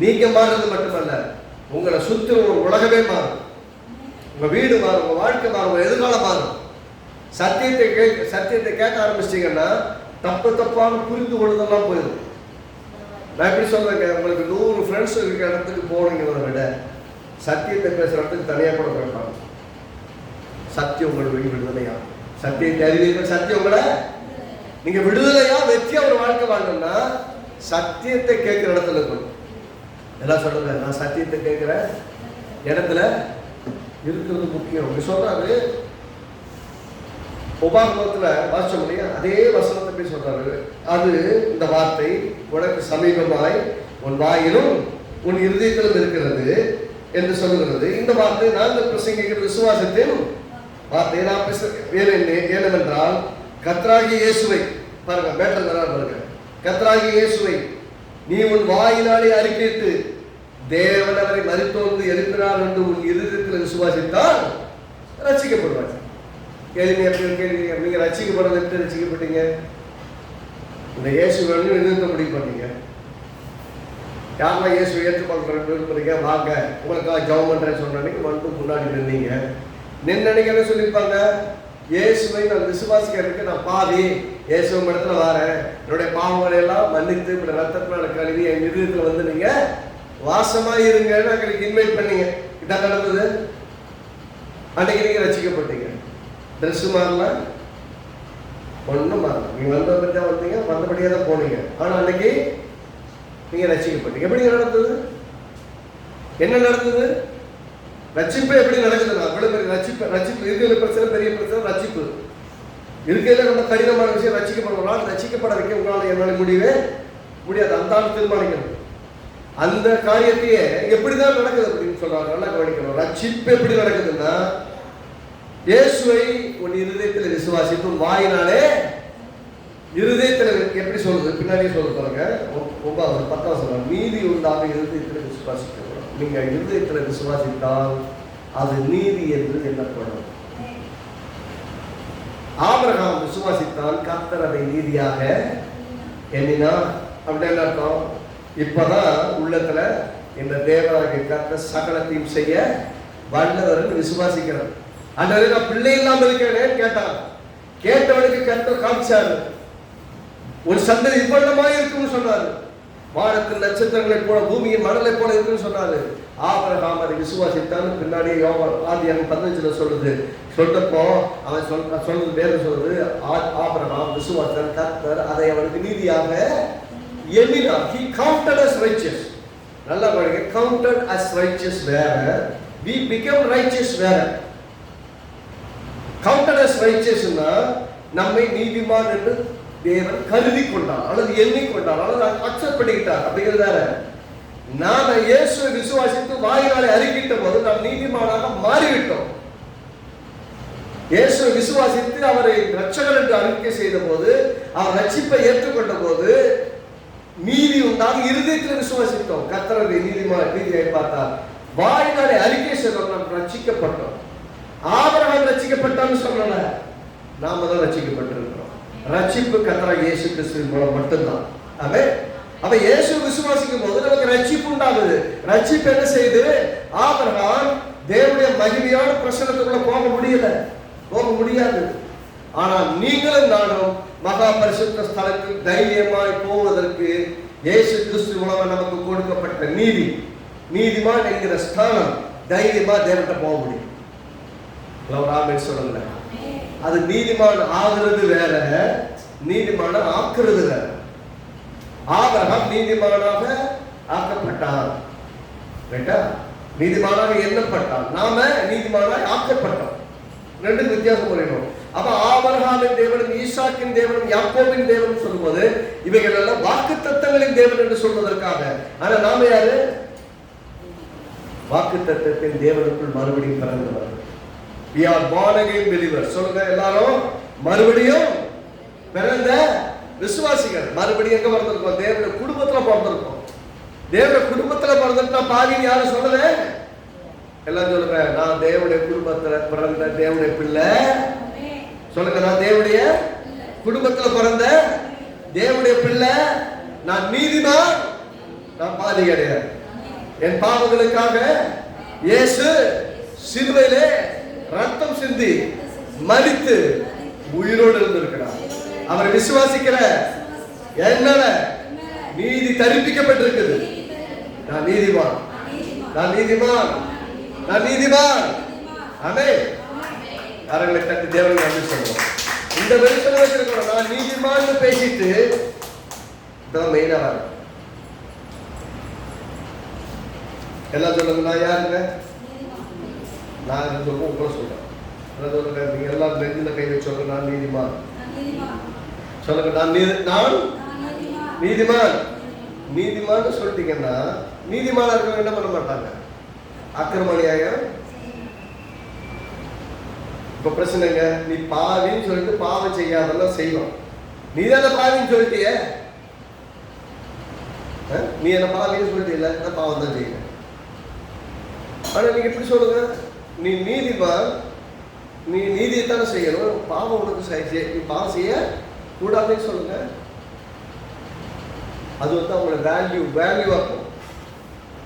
நீங்க மாறுறது மட்டுமல்ல, உங்களை சுற்றி ஒரு உலகமே மாறும். உங்க வீடு மாறும், உங்க வாழ்க்கை மாறும், உங்க எதிர்காலம் மாறும். சத்தியத்தை கேட்க ஆரம்பிச்சிட்டீங்கன்னா தப்பான புரிந்து கொள்ளுதெல்லாம் போயிடும். நான் எப்படி சொல்றேங்க, உங்களுக்கு 100 ஃப்ரெண்ட்ஸ் இருக்கிற இடத்துக்கு போனீங்கிறத விட சத்தியத்தை பேசுற இடத்துக்கு தனியாக கூட கேட்பாங்க. சத்தியம் உங்களுக்கு விடுதலையா? சத்தியத்தை அறிவீர்கள், சத்தியம் உங்களை நீங்க விடுதலையா வெற்றியா ஒரு வாழ்க்கை வாழணும்னா சத்தியத்தை கேட்கிற இடத்துல இருக்கணும். எல்லாம் சொல்லுங்க, நான் சத்தியத்தை கேட்கிறேன் இடத்துல இருக்கிறது முக்கியம். அப்படி சொல்றாரு. உபாகமத்துல வாசிச்சோம் இல்லையா, அதே வசனத்தை போய் சொல்றாரு. அது இந்த வார்த்தை உனக்கு சமீபமாய் உன் வாயிலும் உன் இருதயத்திலும் இருக்கிறது என்று சொல்லுகிறது. இந்த வார்த்தை நாங்கள் பிரசங்கிக்கிற விசுவாசத்தின் வார்த்தை. நான் ஏனென்றால் கர்த்தராகிய இயேசுவை பாருங்க, பேட்டர் பாருங்க, கர்த்தராகிய இயேசுவை நீ உன் வாயினாலே அறிக்கையிட்டு தேவன் அவரை மரித்தோர்ந்து எழுப்பினார் என்று உன் இருதயத்தில் விசுவாசித்தால் ரட்சிக்கப்படுவார். கேள்வி கேள்வி, நீங்க ரட்சிக்கப்படுறது எப்படி ரட்சிக்கப்பட்டீங்க? இந்த இயேசு வேணும் நிறுத்த முடிவு பண்ணீங்க. யாரெல்லாம் இயேசு ஏற்றுக்கொள்றேன் விரும்புறீங்க, வாங்க உங்களுக்காக ஜெபம் பண்றேன்னு சொன்னீங்க, வந்து முன்னாடி நின்னீங்க. நின்னீங்க என்ன சொல்லியிருப்பாங்க? இயேசுவை நான் விசுவாசிக்கிறதுக்கு நான் பாவி, இயேசுவின் இடத்துல வரேன், என்னுடைய பாவங்களை எல்லாம் மன்னித்து இப்படி ரத்தத்தினால கழுவி என் இருதயத்தில் வந்து நீங்க வாசமா இருங்கன்னு எங்களுக்கு இன்வைட் பண்ணீங்க. இதான் நடந்தது. அன்னைக்கு நீங்க ரசிக்கப்பட்டீங்க. ட்ரெஸ் மாறல, ஒன்றும் மாறல. நீங்க வந்தபடி தான் வந்தீங்க, வந்தபடியே தான் போனீங்க. ஆனா அன்னைக்கு நீங்க ரசிக்கப்பட்டீங்க. எப்படி நடந்தது? என்ன நடந்தது? ரட்சிப்பு எப்படி நடக்குதுன்னா, அவ்வளவு பெரிய ரட்சிப்பு இருக்கிற பிரச்சனை, பெரிய பிரச்சனை ரட்சிப்பு. இருக்கையில ரொம்ப கடினமான விஷயம். ரட்சிக்கப்படலாம், ரட்சிக்கப்பட வைக்க உங்களால் என்னால் முடியவே முடியாது. அந்த ஆள் தீர்மானிக்கணும். அந்த காரியத்தையே எப்படிதான் நடக்குது அப்படின்னு சொல்றாங்க. நல்லா கவனிக்கணும். ரட்சிப்பு எப்படி நடக்குதுன்னா, இயேசுவை உன் இருதயத்தில் விசுவாசித்து வாயினாலே, இருதயத்தில் எப்படி சொல்லுது, பின்னாடியே சொல்ல பாருங்க. 10 சொல்றாங்க, நீதி உண்டாக இருதயத்தில் விசுவாசிக்கணும். நீங்க இருதயத்தில் விசுவாசித்தால் அது நீதி என்று எண்ணப்படும். ஆபிரகாம் விசுவாசித்தான், கர்த்தர் அதை நீதியாக எண்ணினார். அப்படின்னு அர்த்தம், இப்பதான் உள்ளத்துல இந்த தேவனாகிய கர்த்தர் சகலத்தையும் செய்ய வல்லவர் விசுவாசிக்கிறார். அன்றைய நான் பிள்ளை இல்லாம இருக்கேன் கேட்டான். கேட்டவனுக்கு கர்த்தர் காமிச்சாரு, ஒரு சந்ததி இவ்வளமாய் இருக்குன்னு சொன்னாரு. வானத்தின் நட்சத்திரங்களை போல பூமியின் மணலை போல இருக்குன்னு சொன்னாரு. ஆபிரகாம் அதை விசுவாசித்தான். பின்னாடி ஆதியாகமம் 15 சொல்லுது. சொல்றப்போ அவன் சொல்றது வேறு சொல்றது, ஆபிரகாம் விசுவாசன், கர்த்தர் அதை அவனுக்கு நீதியாக எண்ணினார். He counted as righteous. நல்லா பாருங்க, counted as righteous வேற, we become righteous வேற. counted as righteous னா நம்மை நீதிமான் என்று தேவன் கருதி கொண்டார், அல்லது எண்ணிக்கொண்டார், அல்லது அக்செப்ட் பண்ணிக்கிட்டார். அப்படிங்கிறதால நாம இயேசுவை விசுவாசித்து வாயினாலே அறிக்கிட்ட போது நாம் நீதிமானாக மாறிவிட்டோம். இயேசுவை விசுவாசித்து அவரை இரட்சகர் என்று அறிக்கை செய்த போது, அவர் ரட்சிப்பை ஏற்றுக்கொண்ட போது நீதி உண்டாக இருதயத்தில் விசுவாசித்தோம். கர்த்தரை நீதியை பார்த்தார். வாயினாலே அறிக்கை செய்தோம், நாம் ரட்சிக்கப்பட்டோம். ஆபிரகாம் ரட்சிக்கப்பட்டான்னு சொல்லல, நாம தான் ரட்சிக்கப்பட்டிருக்கிறோம். ரட்சிப்பு கர்த்தராகிய இயேசு கிறிஸ்துவின் மூலம் மட்டும்தான். அவ இயேசு விசுவாசிக்கும் போது நமக்கு ரட்சிப்பு உண்டாகுது. ரட்சிப்பு என்ன செய்யுது? ஆபிரகாம் தேவனுடைய மகிமையான பிரசன்னத்துக்குள்ள போக முடியாது. ஆனால் நீங்களும் நானும் மகா பரிசுத்த ஸ்தலத்தில் தைரியமாய் போவதற்கு இயேசு கிறிஸ்து மூலமா நமக்கு கொடுக்கப்பட்ட நீதிமான் என்கிற ஸ்தானம், தைரியமா தேவன்கிட்ட போக முடியும். சொல்லுங்க. அது நீதிமான் ஆகிறது வேற, நீதிமான ஆக்குறது வேற. ஆபிரகாம் நீதிமானாக ஆக்கப்பட்டான், நீதிமானாக எண்ணப்பட்டான். நாம நீதிமானாக ஆக்கப்பட்டோம். ரெண்டு வித்தியாசம் புரியணும். அப்ப ஆபிரகாமின் தேவனும் ஈசாக்கின் தேவனும் யாக்கோபின் தேவனும் சொல்லும்போது இவைகள் எல்லாம் வாக்குத்தத்தங்களின் தேவன் என்று சொல்வதற்காக. ஆனா நாம யாரு? வாக்குத்தத்தத்தின் தேவனுக்குள் மறுபடியும் பிறந்தவர். We are born again believers. சொல்லுங்க எல்லாரும், மறுபடியும் பிறந்த விசுவாசிகள். மறுபடியும் எங்க பிறந்திருக்கோம்? தேவனுடைய குடும்பத்துல பிறந்திருக்கோம். தேவனுடைய குடும்பத்துல பிறந்துட்டா பாவின்னு யாரும் சொல்லல. எல்லாம் சொல்லுங்க, நான் தேவனுடைய குடும்பத்துல பிறந்த தேவனுடைய பிள்ளை. சொல்லுங்க, நான் தேவனுடைய குடும்பத்துல பிறந்த தேவனுடைய பிள்ளை. நான் நீதிமான், நான் பாவி கிடையாது. என் பாவங்களுக்காக இயேசு சிலுவையிலே ரத்தம் சிந்தி மரித்து உயிரோடு இருந்திருக்கிறார். அவரை விசுவாசிக்கிற என்னால நீதி தரிப்பிக்கப்பட்டிருக்குது. நான் நீதிமான், நான் நீதிமான், நான் நீதிமான். ஆமென். கரங்களை தட்டி தேவனுக்கு நன்றி சொல்லுவோம். இந்த வெளிச்சம் வச்சிருக்கிறோம். நான் நீதிமான்னு பேசிட்டு தான் மெயினா வர. எல்லாம் சொல்லுங்க, நான் யாருங்க? நான் என்ன சொல்லுவோம் உங்களை சொல்கிறேன். சொல்லுங்க, நீங்கள் எல்லாம் நெஞ்சில் கை வச்சு சொல்லுங்க, நான் நீதிமான். சொல்லுங்க, நான் நீதிமான். நீதிமான்னு சொல்லிட்டீங்கன்னா நீதிமானா இருக்கவங்க என்ன பண்ண மாட்டாங்க? அக்கிரமணியாயம். இப்போ பிரச்சனைங்க, நீ பாவின்னு சொல்லிட்டு பாவம் செய்யாதெல்லாம் செய்வோம். நீ தானே பாவின்னு சொல்லிட்டிய, நீ என்ன பாவின்னு சொல்லிட்டீல, நான் பாவம் தான் செய்வேன். ஆனால் நீங்க எப்படி சொல்லுங்க, நீ நீதிமான், நீ நீதியைத்தானே செய்யணும், பாவம் உனக்கு நீ பாவம் செய்ய கூடாதுன்னு சொல்லுங்க. அது வந்து அவங்களோட வேல்யூவாக்கும்,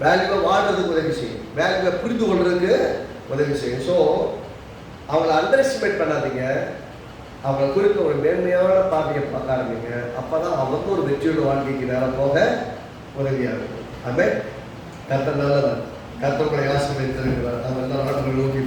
வேல்யூவை வாழ்றதுக்கு உதவி செய்யும், வேல்யூவை புரிந்து கொள்றதுக்கு உதவி செய்யும். ஸோ அவங்கள அண்டர் எஸ்டிமேட் பண்ணாதீங்க, அவங்களை குறித்த ஒரு மேன்மையான பார்வையை பார்க்க ஆரம்பிங்க. அப்பதான் அவங்க ஒரு வெற்றியோட வாழ்க்கைக்கு நேரம் போக உதவியாக இருக்கும். ஆமென். கர்த்தர் நல்லவர், கர்த்தர் உங்களை ஆசீர்வதித்திருக்கிறார். நம்ம எல்லாம் நோக்கி